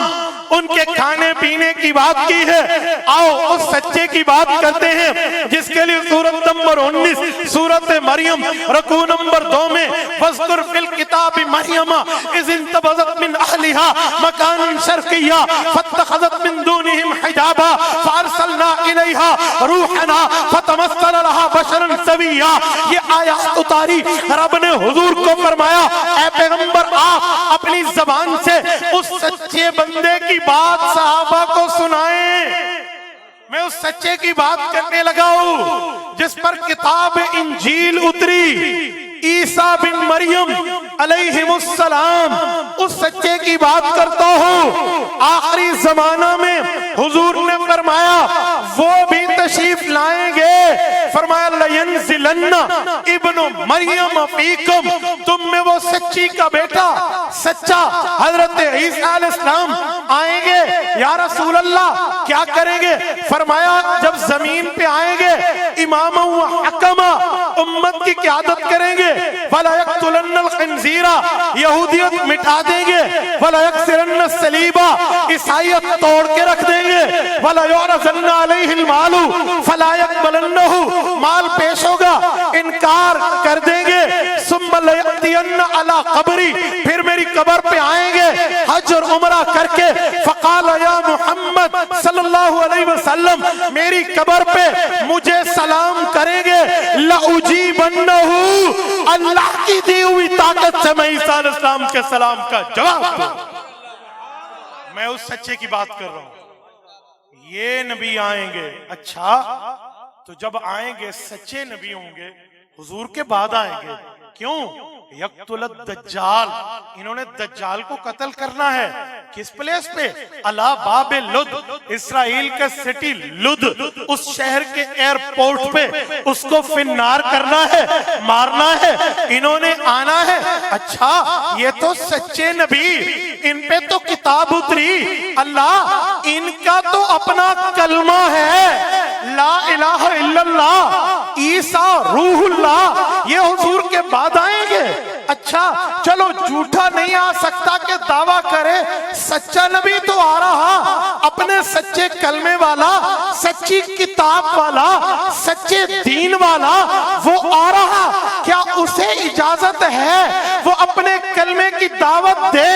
ان کے کھانے پینے کی بات کی ہے۔ آؤ اس سچے کی بات کرتے ہیں جس کے لیے سورت نمبر 19 سورت مریم رکوع نمبر 2 میں وَاذْكُرْ فِي الْكِتَابِ مَرْيَمَ إِذِ انتَبَذَتْ مِنْ أَهْلِهَا مَكَانًا شَرْقِيًّا فَاتَّخَذَتْ مِنْ دُونِهِمْ حِجَابًا فَأَرْسَلْنَا إِلَيْهَا رُوحَنَا فَتَمَثَّلَ لَهَا بَشَرًا سَوِيًّا۔ یہ آیات اتاری، رب نے حضور کو فرمایا اے پیغمبر آپ اپنی زبان سے اس سچے بندے کی بات صحابہ کو سنائیں۔ میں اس سچے کی بات کرنے لگا ہوں جس پر کتاب انجیل اتری، عیسیٰ بن مریم علیہم اس سچے کی بات کرتا ہوں۔ آخری زمانہ میں حضور نے فرمایا وہ بھی تشریف لائیں گے، فرمایا لَيَنزِلَنَّ ابن مریم فیکم، تم میں وہ سچی کا بیٹا سچا حضرت عیسیٰ علیہ السلام آئیں گے۔ یا رسول اللہ کیا کریں گے؟ فرمایا جب زمین پہ آئیں گے امام و حکمہ امت کی قیادت کریں گے، وَلَا يَقْتُلَنَّ الْخِنْزِيرَ یہودیت مٹا دیں گے، وَلَا يَكْسِرَنَّ الصَّلِيبَ عیسائیت توڑ کے رکھ دیں گے، وَلَا يُعْرَضَنَّ عَلَيْهِ الْمَالُ فَلَا يَقْبَلَنَّهُ مال پیش ہوگا انکار کر دیں گے، ثُمَّ لَيَأْتِيَنَّ عَلَى قَبْرِ پھر میری قبر پہ آئیں گے حج اور عمرہ کر کے، فَقَالَ يَا محمد صلی اللہ علیہ وسلم میری قبر پہ مجھے سلام کریں گے، لَأُجِيبَنَّهُ اللہ کی دی ہوئی طاقت سے میں عیسیٰ علیہ السلام کے سلام کا جواب دوں۔ میں اس سچے کی بات کر رہا ہوں، یہ نبی آئیں گے۔ اچھا تو جب آئیں گے سچے نبی ہوں گے، حضور کے بعد آئیں گے، کیوں؟ یقتل الدجال، انہوں نے دجال کو قتل کرنا ہے۔ کس پلیس پہ؟ علی باب لد، اسرائیل کا سٹی لد، اس شہر کے ایئرپورٹ پہ اس کو فنار کرنا ہے، مارنا ہے، انہوں نے آنا ہے۔ اچھا یہ تو سچے نبی، ان پہ تو کتاب اتری، اللہ ان کا تو اپنا کلمہ ہے لا الہ الا اللہ عیسیٰ روح اللہ، یہ حضور کے بعد آئیں گے۔ اچھا چلو جھوٹا نہیں آ سکتا کہ دعویٰ کرے، سچا نبی تو آ رہا، اپنے سچے کلمے والا، سچی کتاب والا، سچے دین والا وہ آ رہا، کیا اسے اجازت ہے وہ اپنے کلمے کی دعوت دے،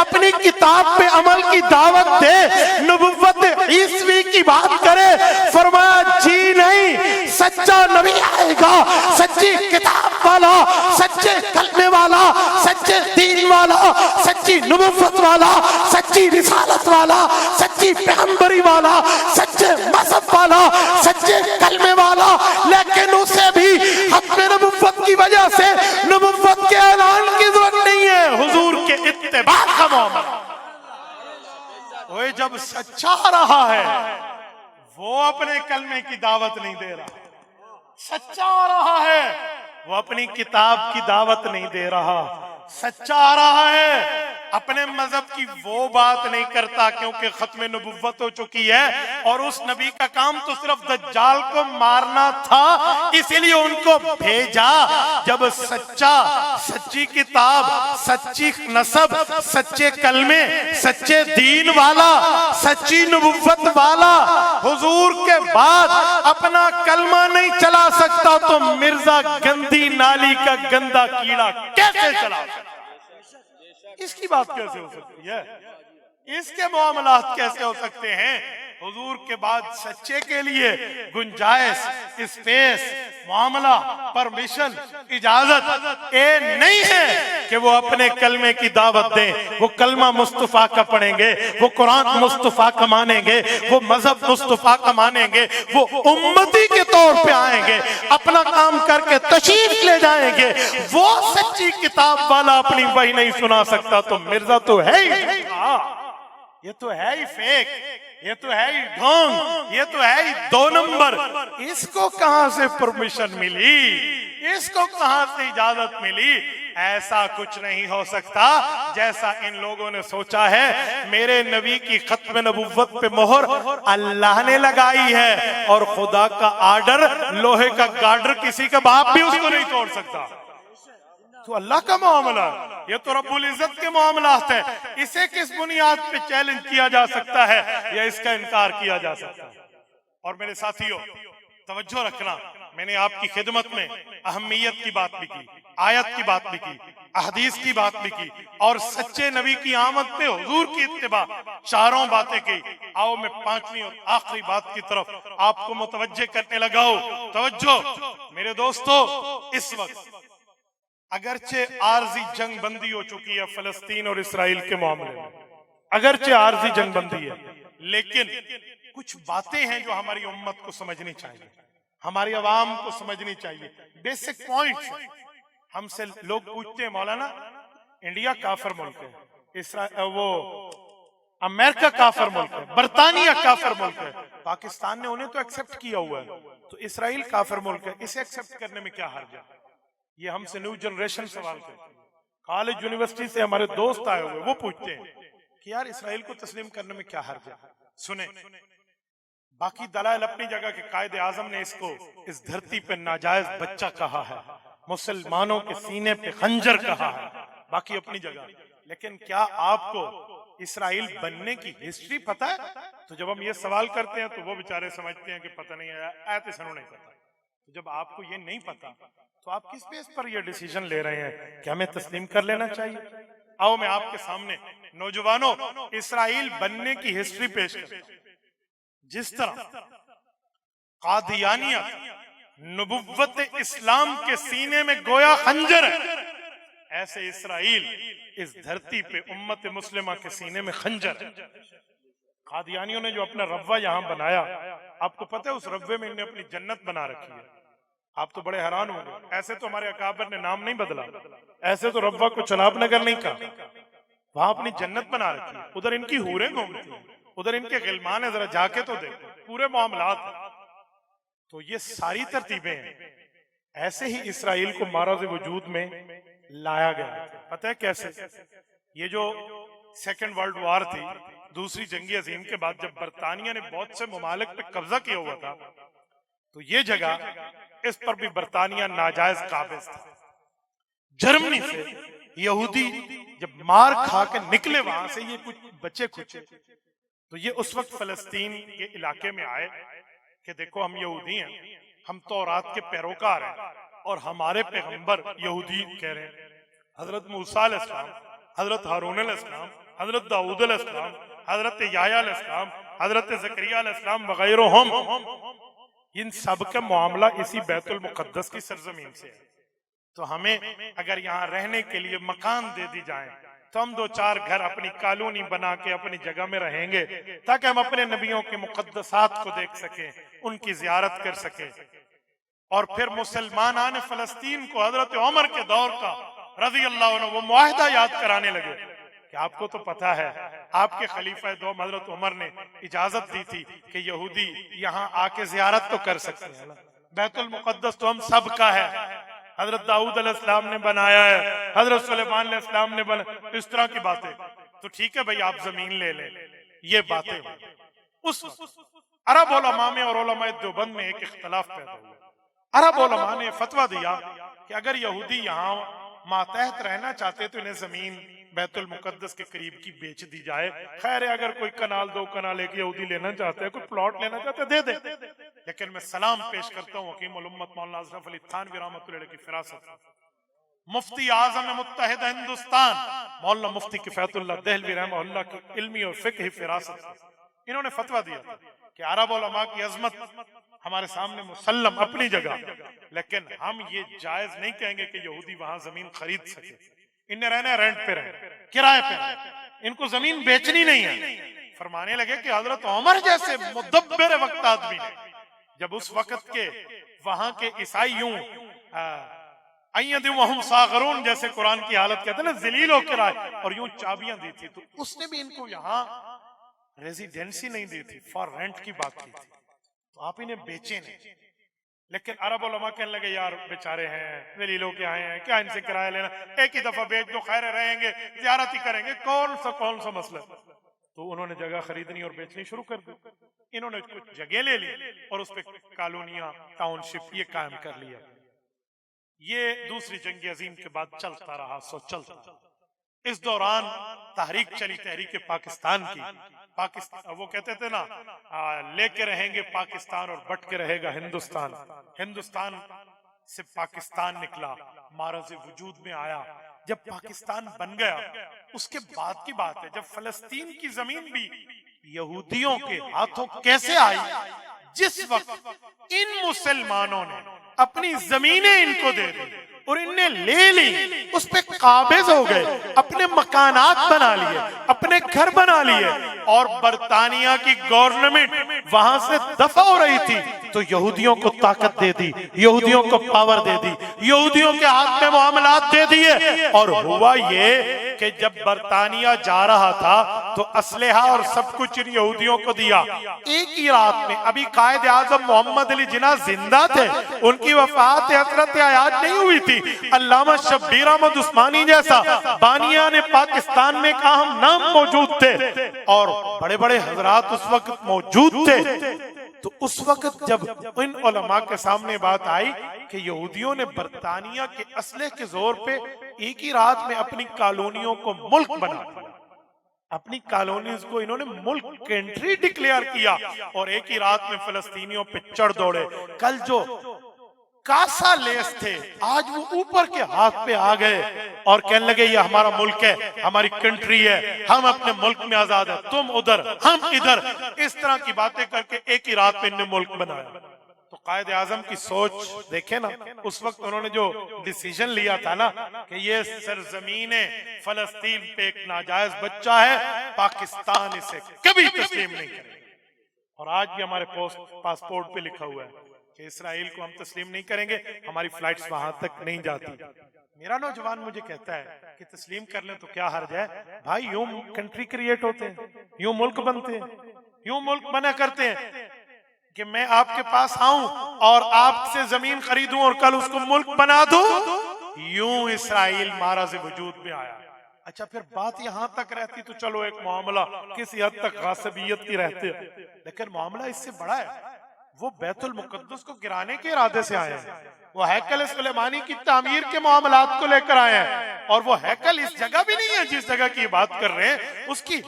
اپنی کتاب پہ عمل کی دعوت دے، نبوت عیسوی کی بات کرے؟ فرمایا جی نہیں، سچا نبی آئے گا، سچی کتاب والا، سچے کلمے والا، سچے دین والا، سچی نبوت والا، سچی رسالت والا، سچی پیغمبری والا، سچے مذہب والا، سچے کلمے والا، لیکن اسے بھی ختم نبوت کی وجہ سے نبوت کے اعلان کی ضرورت نہیں ہے، حضور کے اتباع کا معاملہ۔ وہ جب سچا رہا ہے وہ اپنے کلمے کی دعوت نہیں دے رہا، سچا آ رہا ہے وہ اپنی کتاب کی دعوت نہیں دے رہا، سچا آ رہا ہے اپنے مذہب کی وہ بات نہیں کرتا، کیونکہ ختم نبوت ہو چکی ہے اور اس نبی کا کام تو صرف دجال کو مارنا تھا، اسی لیے ان کو بھیجا۔ جب سچا، سچی کتاب، سچی نسب، سچے کلمے، سچے دین والا، سچی نبوت والا حضور کے بعد اپنا کلمہ نہیں چلا سکتا تو مرزا گندی نالی کا گندا کیڑا کیسے چلا سکتا؟ اس کی بات کیسے ہو سکتی ہے؟ اس کے معاملات کیسے ہو سکتے ہیں؟ حضور کے بعد سچے کے لیے گنجائش، اسپیس، معاملہ، پرمیشن، اجازت اے نہیں ہے کہ وہ اپنے کلمے کی دعوت دیں، وہ کلمہ مصطفیٰ کا پڑھیں گے، وہ قرآن مصطفیٰ کا مانیں گے، وہ مذہب مصطفیٰ کا مانیں گے، وہ امتی کے طور پہ آئیں گے، اپنا کام کر کے تشریف لے جائیں گے۔ وہ سچی کتاب والا اپنی وحی نہیں سنا سکتا تو مرزا تو ہے ہی، یہ تو ہے ہی فیک، یہ تو ہے ہی ڈھونگ، یہ تو ہے ہی دو نمبر۔ اس کو کہاں سے پرمیشن ملی؟ اس کو کہاں سے اجازت ملی؟ ایسا کچھ نہیں ہو سکتا جیسا ان لوگوں نے سوچا ہے۔ میرے نبی کی ختم نبوت پہ مہر اللہ نے لگائی ہے اور خدا کا آرڈر، لوہے کا گارڈر کسی کا باپ بھی اس کو نہیں توڑ سکتا۔ تو اللہ کا معاملہ، یہ تو رب العزت کے معاملات ہیں، اسے کس بنیاد پہ چیلنج کیا جا سکتا ہے یا اس کا انکار کیا جا سکتا ہے؟ اور میرے ساتھیوں توجہ رکھنا، میں نے آپ کی خدمت میں اہمیت کی بات بھی کی، آیت کی بات بھی کی، احادیث کی بات بھی کی اور سچے نبی کی آمد پہ حضور کی اتباع، چاروں باتیں کی۔ آؤ میں پانچویں اور آخری بات کی طرف آپ کو متوجہ کرنے لگا ہوں۔ توجہ میرے دوستو، اس وقت اگرچہ عارضی جنگ بندی ہو چکی ہے فلسطین اور اسرائیل کے معاملے میں، اگرچہ عارضی جنگ بندی ہے، لیکن کچھ باتیں ہیں جو ہماری امت کو سمجھنی چاہیے، ہماری عوام کو سمجھنی چاہیے، بیسک پوائنٹس۔ ہم سے لوگ پوچھتے ہیں مولانا انڈیا کافر ملک ہے، وہ امریکہ کافر ملک ہے، برطانیہ کافر ملک ہے، پاکستان نے انہیں تو ایکسپٹ کیا ہوا ہے، تو اسرائیل کافر ملک ہے، اسے ایکسپٹ کرنے میں کیا حرج ہے؟ یہ ہم سے نیو جنریشن سوال کرتے ہیں۔ کالج یونیورسٹی سے ہمارے دوست آئے ہوئے وہ پوچھتے ہیں کہ یار اسرائیل کو تسلیم کرنے میں کیا حرج ہے؟ سنیں، باقی دلائل اپنی جگہ کہ قائد اعظم نے اس کو اس دھرتی پہ ناجائز بچہ کہا ہے، مسلمانوں کے سینے پہ خنجر کہا ہے، باقی اپنی جگہ، لیکن کیا آپ کو اسرائیل بننے کی ہسٹری پتہ ہے؟ تو جب ہم یہ سوال کرتے ہیں تو وہ بیچارے سمجھتے ہیں کہ پتہ نہیں ہے، ایت سنو نہیں پتہ۔ تو جب آپ کو یہ نہیں پتا تو آپ کس بیس پر یہ ڈیسیژن لے رہے ہیں کہ ہمیں تسلیم کر لینا چاہیے؟ آؤ میں آپ کے سامنے نوجوانوں اسرائیل بننے کی ہسٹری پیش کرتا ہوں۔ جس طرح قادیانیت نبوت اسلام کے سینے میں گویا خنجر ہے، ایسے اسرائیل اس دھرتی پہ امت مسلمہ کے سینے میں خنجر ہے۔ قادیانیوں نے جو اپنا ربوہ یہاں بنایا، آپ کو پتہ ہے اس ربوے میں انہیں اپنی جنت بنا رکھی ہے۔ آپ تو بڑے حیران ہوں گے، ایسے تو ہمارے اکابر نے نام نہیں بدلا، ایسے تو ربوہ کو چناب نگر نہیں کہا، وہاں اپنی جنت بنا رکھی ہے، ادھر ان کی حوریں گھومتی ہیں، ادھر ان کے غلمان ہیں، ذرا جا کے تو دیکھو، پورے معاملات ہیں۔ تو یہ ساری ترتیبیں ہیں، ایسے ہی اسرائیل کو معرض وجود میں لایا گیا۔ پتہ ہے کیسے؟ یہ جو سیکنڈ ورلڈ وار تھی، دوسری جنگ عظیم کے بعد جب برطانیہ نے بہت سے ممالک پہ قبضہ کیا ہوا تھا، تو یہ جگہ اس پر بھی برطانیہ ناجائز قابض تھا۔ جرمنی سے یہودی جب مار کھا کے نکلے وہاں سے، یہ کچھ بچے کچے، تو یہ اس وقت فلسطین کے علاقے میں آئے کہ دیکھو ہم یہودی ہیں، ہم تورات کے پیروکار ہیں، اور ہمارے پیغمبر یہودی کہہ رہے ہیں، حضرت موسیٰ علیہ السلام، حضرت ہارون علیہ السلام، حضرت داؤد علیہ السلام، حضرت یحییٰ علیہ السلام، حضرت زکریا علیہ السلام وغیرہ ہم، ان سب کا معاملہ اسی بیت المقدس کی سرزمین سے ہے۔ تو ہمیں اگر یہاں رہنے کے لیے مکان دے دی جائیں تو ہم 2-4 گھر اپنی کالونی بنا کے اپنی جگہ میں رہیں گے، تاکہ ہم اپنے نبیوں کے مقدسات کو دیکھ سکیں، ان کی زیارت کر سکیں۔ اور پھر مسلمانان فلسطین کو حضرت عمر کے دور کا رضی اللہ عنہ وہ معاہدہ یاد کرانے لگے کہ آپ کو تو پتا ہے آپ کے خلیفہ دوم حضرت عمر نے اجازت دی تھی کہ یہودی یہاں آ کے زیارت تو کر سکتے ہیں، بیت المقدس تو ہم سب کا ہے، حضرت داؤد علیہ السلام نے بنایا ہے، حضرت سلیمان علیہ السلام نے بنایا، اس طرح کی باتیں۔ تو ٹھیک ہے بھائی آپ زمین لے لیں، یہ باتیں اس وقت عرب علماء میں اور علماء دیوبند میں ایک اختلاف پیدا ہوا۔ عرب علماء نے فتویٰ دیا کہ اگر یہودی یہاں ماتحت رہنا چاہتے تو انہیں زمین بیت المقدس کے قریب کی بیچ دی جائے، خیر ہے اگر کوئی کنال 2 کنال ایک یہودی لینا چاہتے ہیں، کوئی پلاٹ لینا چاہتے ہیں، دے دیں۔ لیکن میں سلام پیش کرتا ہوں حکیم الامت مولانا اشرف علی تھانوی رحمۃ اللہ علیہ کی فراست، مفتی اعظم متحدہ ہندوستان مولانا مفتی کفایت اللہ دہلوی رحمہ اللہ کی علمی اور فقہی فراست، انہوں نے فتویٰ دیا کہ عرب علماء کی عظمت ہمارے سامنے مسلم اپنی جگہ، لیکن ہم یہ جائز نہیں کہیں گے کہ یہودی وہاں زمین خرید سکے، انہیں رہنا ہے رینٹ پہ رہیں، کرائے پہ رہیں، ان کو زمین بیچنی نہیں ہے۔ فرمانے لگے کہ حضرت عمر جیسے مدبر وقت آدمی نے جب اس وقت کے وہاں کے عیسائیوں وَهُمْ صَاغِرُونَ جیسے قرآن کی حالت کہتے ہیں نا، ذلیل ہو کر آئے اور یوں چابیاں دی تھی، تو اس نے بھی ان کو یہاں ریزیڈنسی نہیں دی تھی، فار رینٹ کی بات کی تھی، تو آپ انہیں بیچے نہیں۔ لیکن عرب علماء کہنے لگے یار بیچارے ہیں، ذلیل ہو کے آئے ہیں، کیا ان سے کرایہ لینا، ایک ہی دفعہ بیچ دو، خیر رہیں گے، زیارت ہی کریں گے، کون سا مسئلہ۔ تو انہوں نے جگہ خریدنی اور بیچنی شروع کر دی، انہوں نے کچھ جگہ لے لی اور اس پہ کالونیاں، ٹاؤن شپ یہ قائم کر لیا۔ یہ دوسری جنگ عظیم کے بعد چلتا رہا، چلتا۔ اس دوران تحریک چلی، تحریک پاکستان کی، وہ کہتے تھے نا لے کے رہیں گے پاکستان اور بٹ کے رہے گا ہندوستان، ہندوستان سے پاکستان نکلا، معرض وجود میں آیا۔ جب پاکستان بن گیا اس کے بعد کی بات ہے، جب فلسطین کی زمین بھی یہودیوں کے ہاتھوں کیسے آئی، جس وقت ان مسلمانوں نے اپنی زمینیں ان کو دے دی اور ان نے لے لی، اس پہ قابض ہو گئے، اپنے مکانات بنا لیے، اپنے گھر بنا لیے، اور برطانیہ کی گورنمنٹ وہاں سے دفع ہو رہی تھی تو یہودیوں کو طاقت دے دی، یہودیوں کو پاور دے دی، یہودیوں کے ہاتھ میں معاملات دے دیے. اور ہوا یہ کہ جب برطانیہ جا رہا تھا تو اسلحہ اور سب کچھ ان یہودیوں کو دیا. ایک ہی رات میں ابھی قائد اعظم محمد علی جناح زندہ تھے, ان کی وفات حضرت حیات نہیں ہوئی تھی. علامہ شبیر احمد عثمانی جیسا بانیان پاکستان میں کا ہم نام موجود تھے اور بڑے بڑے حضرات اس وقت موجود تھے. تو اس وقت جب ان علماء کے سامنے بات آئی کہ یہودیوں نے برطانیہ کے اسلحے کے زور پہ ایک ہی رات میں اپنی کالونیوں کو ملک بنا دیا, اپنی کالونیز کو انہوں نے ملک کنٹری ڈکلیئر کیا اور ایک ہی رات میں فلسطینیوں پہ چڑھ دوڑے. کل جو کاسا لیس تھے آج وہ اوپر کے ہاتھ پہ آ گئے اور کہنے لگے یہ ہمارا ملک ہے, ہماری کنٹری ہے, ہم اپنے ملک میں آزاد ہیں, تم ادھر ہم ادھر. اس طرح کی باتیں کر کے ایک ہی رات میں انہوں نے ملک بنایا. تو قائد اعظم کی سوچ دیکھیں نا, اس وقت انہوں نے جو ڈیسیژن لیا تھا نا کہ یہ سرزمین فلسطین پہ ایک ناجائز بچہ ہے, پاکستان اسے کبھی تسلیم نہیں کرے. اور آج بھی ہمارے پاسپورٹ پہ لکھا ہوا ہے کہ اسرائیل کو ہم تسلیم نہیں کریں گے, ہماری فلائٹس وہاں تک نہیں جاتی. میرا نوجوان مجھے کہتا ہے کہ تسلیم کر لیں تو کیا حرج ہے. بھائی یوں کنٹری کریٹ ہوتے ہیں, یوں ملک بنتے ہیں, یوں ملک بنا کرتے ہیں کہ میں آپ کے پاس آؤں اور آپ سے زمین خریدوں اور کل اس کو ملک بنا دوں. یوں اسرائیل مہاراز وجود میں آیا. اچھا پھر بات یہاں تک رہتی تو چلو ایک معاملہ کسی حد تک غاصبیت کی رہتے, لیکن معاملہ اس سے بڑا ہے. وہ بیت المقدس کو گرانے کے ارادے سے آئے ہیں, وہ ہیکل سلیمانی کی تعمیر کے معاملات کو لے کر آئے ہیں, اور وہ ہیکل اس جگہ بھی نہیں ہے جس جگہ کی بات کر رہے ہیں. اس کی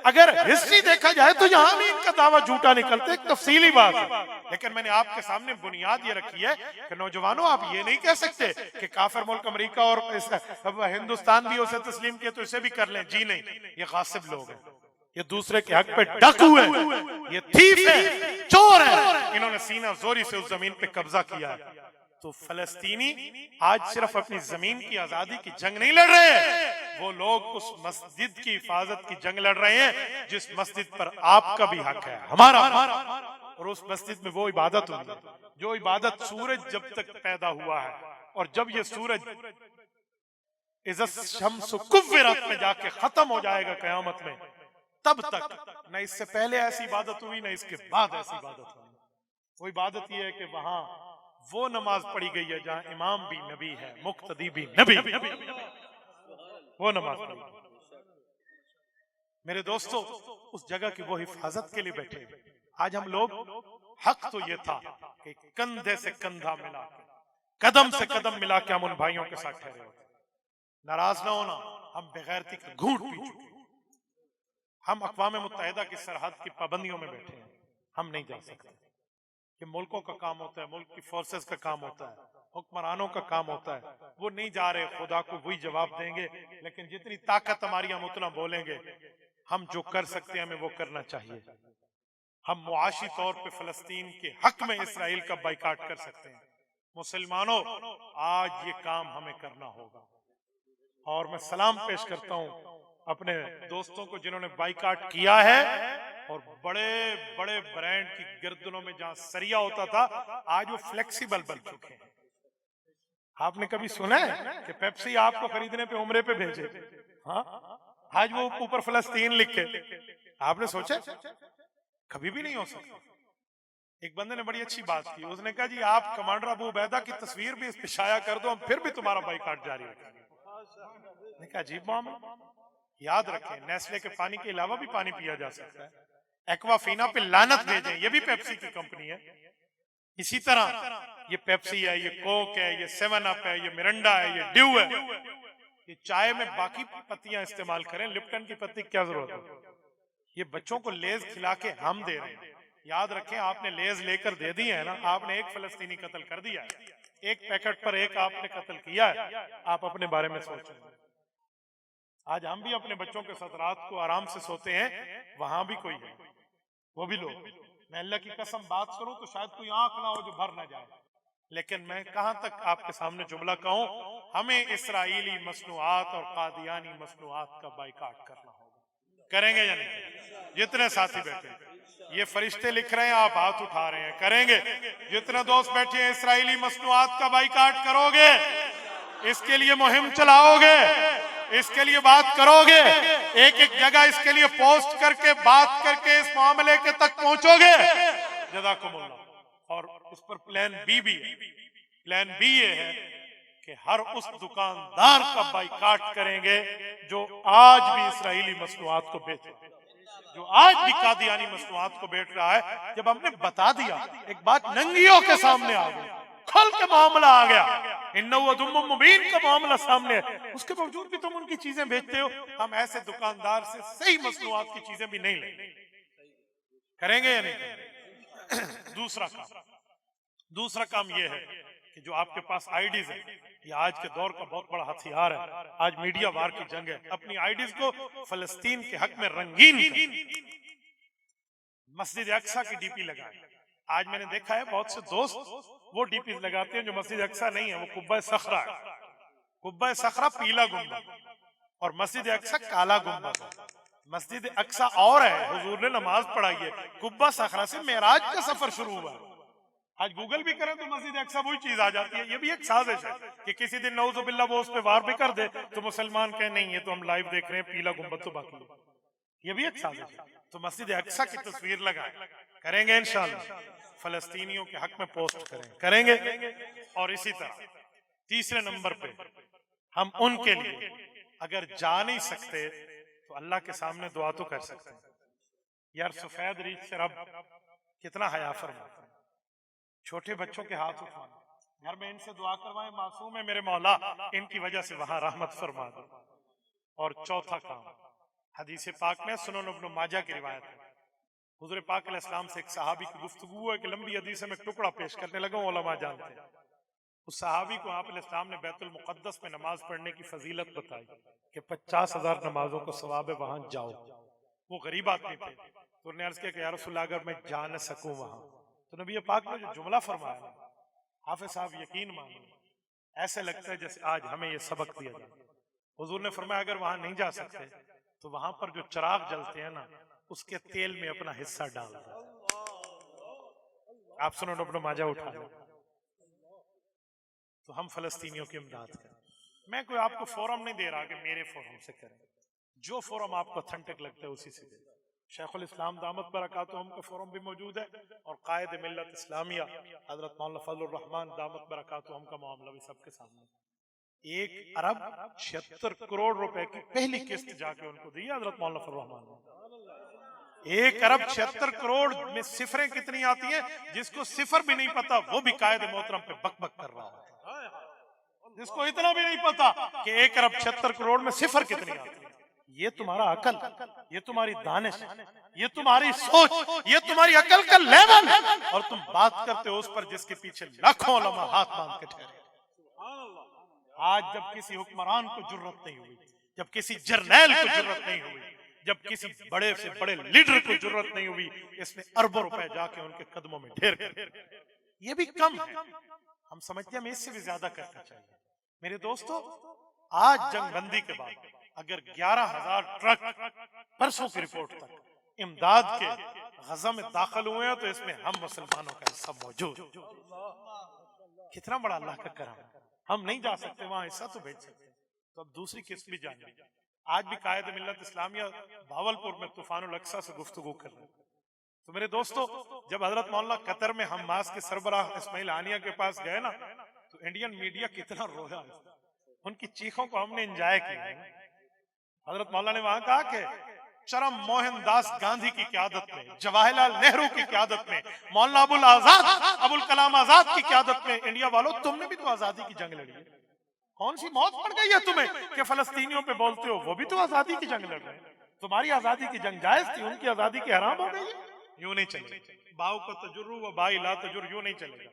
اگر ہسٹری دیکھا جائے تو یہاں بھی ان کا دعویٰ جھوٹا نکلتا ہے, ایک تفصیلی بات ہے. لیکن میں نے آپ کے سامنے بنیاد یہ رکھی ہے کہ نوجوانوں آپ یہ نہیں کہہ سکتے کہ کافر ملک امریکہ اور ہندوستان بھی اسے تسلیم کیا تو اسے بھی کر لیں. جی نہیں, یہ غاصب لوگ ہیں, یہ دوسرے کے حق پہ ڈاکو ہیں, یہ تھیف ہیں, چور ہیں, انہوں نے سینہ زوری سے اس زمین پہ قبضہ کیا ہے. تو فلسطینی آج صرف اپنی زمین کی آزادی کی جنگ نہیں لڑ رہے ہیں, وہ لوگ اس مسجد کی حفاظت کی جنگ لڑ رہے ہیں جس مسجد پر آپ کا بھی حق ہے, ہمارا. اور اس مسجد میں وہ عبادت ہوئی ہے جو عبادت سورج جب تک پیدا ہوا ہے, اور جب یہ سورج اذا الشمس کورت میں جا کے ختم ہو جائے گا قیامت میں, تب تک نہ اس سے پہلے ایسی عبادت ہوئی نہ اس کے بعد ایسی عبادت ہوئی. وہ عبادت یہ ہے کہ وہاں وہ نماز پڑھی گئی ہے جہاں امام بھی نبی ہے, مقتدی بھی نبی, وہ نماز پڑھی. میرے دوستو اس جگہ کی وہ حفاظت کے لیے بیٹھے. آج ہم لوگ حق تو یہ تھا کہ کندھے سے کندھا ملا کے, قدم سے قدم ملا کے ہم ان بھائیوں کے ساتھ ٹھہرے ہوتے. ناراض نہ ہونا, ہم بغیرتی کا گھونٹ پی چکے, ہم اقوام متحدہ کی سرحد کی پابندیوں میں بیٹھے ہیں, ہم نہیں جا سکتے. کہ ملکوں کا کام ہوتا ہے, ملک کی فورسز کا کام ہوتا ہے, حکمرانوں کا کام ہوتا ہے, وہ نہیں جا رہے, خدا کو وہی جواب دیں گے. لیکن جتنی طاقت ہماری ہم اتنا بولیں گے. ہم جو کر سکتے ہیں ہمیں وہ کرنا چاہیے. ہم معاشی طور پہ فلسطین کے حق میں اسرائیل کا بائیکاٹ کر سکتے ہیں. مسلمانوں آج یہ کام ہمیں کرنا ہوگا. اور میں سلام پیش کرتا ہوں اپنے دوستوں کو جنہوں نے بائیکاٹ کیا ہے, اور بڑے بڑے برانڈ کی گردنوں میں جہاں سریا ہوتا تھا آج وہ فلیکسیبل بن چکے ہیں. آپ نے کبھی سنا ہے کہ پیپسی آپ کو خریدنے پہ عمرے پہ بھیجے؟ ہاں, آج وہ اوپر فلسطین لکھے. آپ نے سوچا کبھی بھی نہیں ہو سکتا. ایک بندے نے بڑی اچھی بات کی, اس نے کہا جی آپ کمانڈر ابو عبیدہ کی تصویر بھی اس پہ شائع کر دو, ہم پھر بھی تمہارا بائیکاٹ جاری رکھیں گے. نے کہا عجیب معاملہ. یاد رکھیں نیسلے کے پانی کے علاوہ بھی پانی پیا جا سکتا ہے. ایکوا فینا پہ لعنت بھیجیں, یہ بھی پیپسی کی کمپنی ہے. اسی طرح یہ پیپسی ہے, یہ کوک ہے, یہ سیون اپ ہے, یہ مرنڈا ہے, یہ ڈیو ہے. یہ چائے میں باقی پتیاں استعمال کریں, لپٹن کی پتی کیا ضرورت ہے. یہ بچوں کو لیز کھلا کے ہم دے رہے ہیں. یاد رکھیں آپ نے لیز لے کر دے دی ہے نا, آپ نے ایک فلسطینی قتل کر دیا ہے, ایک پیکٹ پر ایک آپ نے قتل کیا ہے. آپ اپنے بارے میں سوچیں. آج ہم بھی اپنے بچوں کے ساتھ رات کو آرام سے سوتے ہیں, وہاں بھی کوئی ہے, وہ بھی لوگ. میں اللہ کی قسم بات کروں تو شاید کوئی آنکھ نہ ہو جو بھر نہ جائے, لیکن میں کہاں تک آپ کے سامنے جملہ کہوں, ہمیں اسرائیلی مصنوعات اور قادیانی مصنوعات کا بائیکاٹ کرنا ہوگا. کریں گے یا نہیں؟ جتنے ساتھی بیٹھے یہ فرشتے لکھ رہے ہیں، آپ ہاتھ اٹھا رہے ہیں، کریں گے؟ جتنے دوست بیٹھے ہیں اسرائیلی مصنوعات کا بائیکاٹ کرو گے؟ اس کے لیے مہم چلاؤ گے؟ اس کے لیے بات کرو گے؟ ایک ایک جگہ اس کے لیے پوسٹ کر کے بات کر کے اس معاملے کے تک پہنچو گے؟ جزاکم اللہ۔ اور اس پر پلان بی بھی ہے۔ پلان بی یہ ہے کہ ہر اس دکاندار کا بائیکاٹ کریں گے جو آج بھی اسرائیلی مصنوعات کو بیچ رہا ہے، جو آج بھی قادیانی مصنوعات کو بیچ رہا ہے۔ جب ہم نے بتا دیا، ایک بات ننگیوں کے سامنے آ گئی، کھل کے معاملہ آ گیا، انہو عدو مبین کا معاملہ سامنے ہے، اس کے باوجود بھی تم ان کی چیزیں بیچتے ہو۔ ہم ایسے دکاندار سے صحیح مصنوعات کی چیزیں بھی نہیں لیں گے۔ کریں گے یا نہیں کریں گے؟ دوسرا کام یہ ہے کہ جو آپ کے پاس آئی ڈیز ہیں، یہ آج کے دور کا بہت بڑا ہتھیار ہے۔ آج میڈیا وار کی جنگ ہے، اپنی آئی ڈیز کو فلسطین کے حق میں رنگین کریں۔ مسجد اقصیٰ کی ڈی پی لگائیں۔ آج میں نے دیکھا ہے بہت سے دوست وہ ڈی پیز لگاتے ہیں جو مسجد اقصیٰ نہیں ہے، وہ قبہ صخرہ ہے۔ قبہ صخرہ پیلا گنبد اور مسجد اقصیٰ کالا گنبد ہے۔ مسجد اقصیٰ اور ہے، حضور نے نماز پڑھائی ہے، قبہ صخرہ سے معراج کا سفر شروع ہوا ہے۔ آج گوگل بھی کریں تو مسجد اقصیٰ وہی چیز آ جاتی ہے۔ یہ بھی ایک سازش ہے کہ کسی دن نعوذ باللہ وہ اس پہ وار بھی کر دے تو مسلمان کہیں نہیں، یہ تو ہم لائیو دیکھ رہے ہیں، پیلا گنبد تو باقی ہے۔ یہ بھی ایک سازش ہے۔ تو مسجد اقصیٰ کی تصویر لگائیں، کریں گے انشاءاللہ؟ فلسطینیوں کے حق میں پوسٹ کریں گے؟ اور اسی طرح تیسرے نمبر پہ ہم ان کے لیے اگر جا نہیں سکتے تو اللہ کے سامنے دعا تو کر سکتے ہیں۔ یار سفید ریچھ سے رب کتنا حیا فرماتا ہے، چھوٹے بچوں کے ہاتھ اٹھانا، گھر میں ان سے دعا کروائیں، معصوم ہے میرے مولا، ان کی وجہ سے وہاں رحمت فرما دو۔ اور چوتھا کام، حدیث پاک میں سنن ابن ماجہ کی روایت ہے، حضور پاک علیہ السلام سے ایک صحابی کی گفتگو ہے کہ لمبی حدیث میں ایک ٹکڑا پیش کرنے لگا، علماء جانتے ہیں۔ اس صحابی کو آپ علیہ السلام نے بیت المقدس میں نماز پڑھنے کی فضیلت بتائی کہ 50,000 نمازوں کا ثواب ہے، وہاں جاؤ۔ وہ غریب آدمی تھے تو انہوں نے عرض کیا کہ یا رسول اللہ اگر میں جا نہ سکوں وہاں، تو نبی پاک نے جو جملہ فرمایا، حافظ صاحب یقین مانو ایسے لگتا ہے جیسے آج ہمیں یہ سبق دیا جائے۔ حضور نے فرمایا اگر وہاں نہیں جا سکتے تو وہاں پر جو چراغ جلتے ہیں نا، اس کے تیل میں اپنا حصہ ڈال دیں۔ آپ سنن ابن ماجہ اٹھا لیں تو ہم فلسطینیوں کی امداد کریں۔ میں کوئی آپ کو فورم نہیں دے رہا کہ میرے فورم سے کریں، جو فورم آپ کو اتھنٹک لگتا ہے اسی سے دیں۔ شیخ الاسلام دامت برکاتہم کا فورم بھی موجود ہے، اور قائد ملت اسلامیہ حضرت مولانا فضل الرحمان دامت برکاتہم کا معاملہ بھی سب کے سامنے۔ 1 ارب 76 کروڑ روپے کی پہلی قسط جا کے ان کو دی حضرت مولانا فضل الرحمان نے۔ 1 ارب 76 کروڑ میں صفریں کتنی آتی ہیں، جس کو صفر بھی نہیں پتا وہ بھی قائد محترم پہ بک بک کر رہا ہے، جس کو اتنا بھی نہیں پتا کہ 1 ارب 76 کروڑ میں صفر کتنی آتی ہے۔ یہ تمہارا عقل، یہ تمہاری دانش، یہ تمہاری سوچ، یہ تمہاری عقل کا لیول، اور تم بات کرتے ہو اس پر جس کے پیچھے لاکھوں علماء ہاتھ باندھ کے ٹھہرے۔ آج جب کسی حکمران کو جرت نہیں ہوئی، جب کسی جرنیل کو جرت نہیں ہوئی، جب کسی بڑے سے بڑے لیڈر کو جرت نہیں ہوئی، اس نے اربوں روپے جا کے ان کے قدموں میں ڈھیر کر دیا۔ یہ بھی کم ہے، ہم سمجھتے ہیں ہمیں اس سے بھی زیادہ کرنا چاہیے۔ میرے دوستو، آج جنگ بندی کے بعد اگر 11,000 ٹرک پرسوں کی رپورٹ تک امداد کے غزہ میں داخل ہوئے ہیں تو اس میں ہم مسلمانوں کا حصہ موجود۔ کتنا بڑا اللہ کا کرم ہے۔ ہم نہیں جا سکتے وہاں، حصہ تو بھیج سکتے، تو اب دوسری قسط بھی جانیں۔ آج بھی قائد ملت اسلامیہ بھاولپور میں طوفان الاقصیٰ سے گفتگو کر رہے ہیں۔ تو میرے دوستو، جب حضرت مولانا قطر میں حماس کے سربراہ اسماعیل ہانیہ کے پاس گئے نا، تو انڈین میڈیا کتنا رویا، ان کی چیخوں کو ہم نے انجوائے کیا۔ حضرت مولانا نے وہاں کہا کہ چرم موہن داس گاندھی کی قیادت میں، جواہر لال نہرو کی قیادت میں، مولانا ابو الکلام آزاد کی قیادت میں، انڈیا والوں تم نے بھی تو آزادی کی جنگ لڑی ہے، کون سی موت پڑ گئی ہے تمہیں کہ فلسطینیوں پہ بولتے ہو؟ وہ بھی تو آزادی کی جنگ لڑ رہے ہیں، تمہاری آزادی کی جنگ جائز تھی، ان کی آزادی کی حرام ہو گئی۔ یوں نہیں چلے، باؤ کا تجرو و بائی لا تجر، یوں نہیں چلے گا۔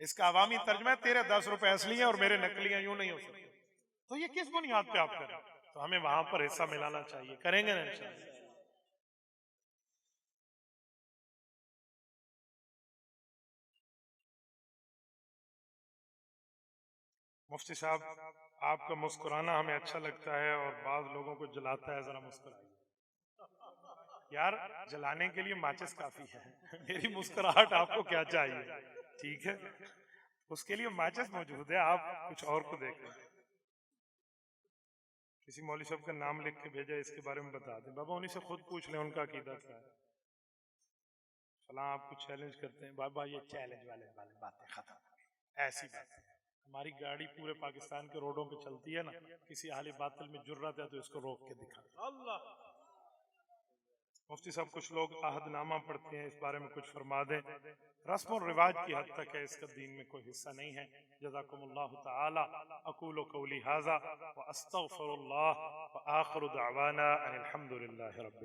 اس کا عوامی ترجمہ ہے تیرے 10 روپے اصلی ہیں اور میرے نقلی ہیں، یوں نہیں ہو سکتے۔ تو یہ کس بنیاد پہ آپ کریں؟ تو ہمیں وہاں پر حصہ ملانا چاہیے، کریں گے نا انشاءاللہ۔ مفتی صاحب، آپ کا مسکرانا ہمیں اچھا لگتا ہے اور بعض لوگوں کو جلاتا ہے، ذرا مسکرائیے۔ یار جلانے کے لیے ماچس کافی ہے، میری مسکراہٹ آپ کو کیا چاہیے؟ ٹھیک ہے، اس کے لیے ماچس موجود ہے، آپ کچھ اور کو دیکھیں۔ کسی مولوی صاحب کا نام لکھ کے بھیجا، اس کے بارے میں بتا دیں، بابا انہیں سے خود پوچھ لیں ان کا عقیدہ کیا ہے۔ فلاں آپ کو چیلنج کرتے ہیں، بابا یہ چیلنج والے باتیں ختم، ایسی باتیں۔ ہماری گاڑی پورے پاکستان کے روڈوں پہ چلتی ہے نا، کسی اہل باطل میں جرات ہے تو اس کو روک کے دکھا۔ مفتی صاحب کچھ لوگ عہد نامہ پڑھتے ہیں، اس بارے میں کچھ فرما دیں۔ رسم و رواج کی حد تک ہے، اس کا دین میں کوئی حصہ نہیں ہے۔ جزاکم اللہ تعالی۔ اقول قولی ھذا واستغفر اللہ وآخر دعوانا ان الحمد للہ رب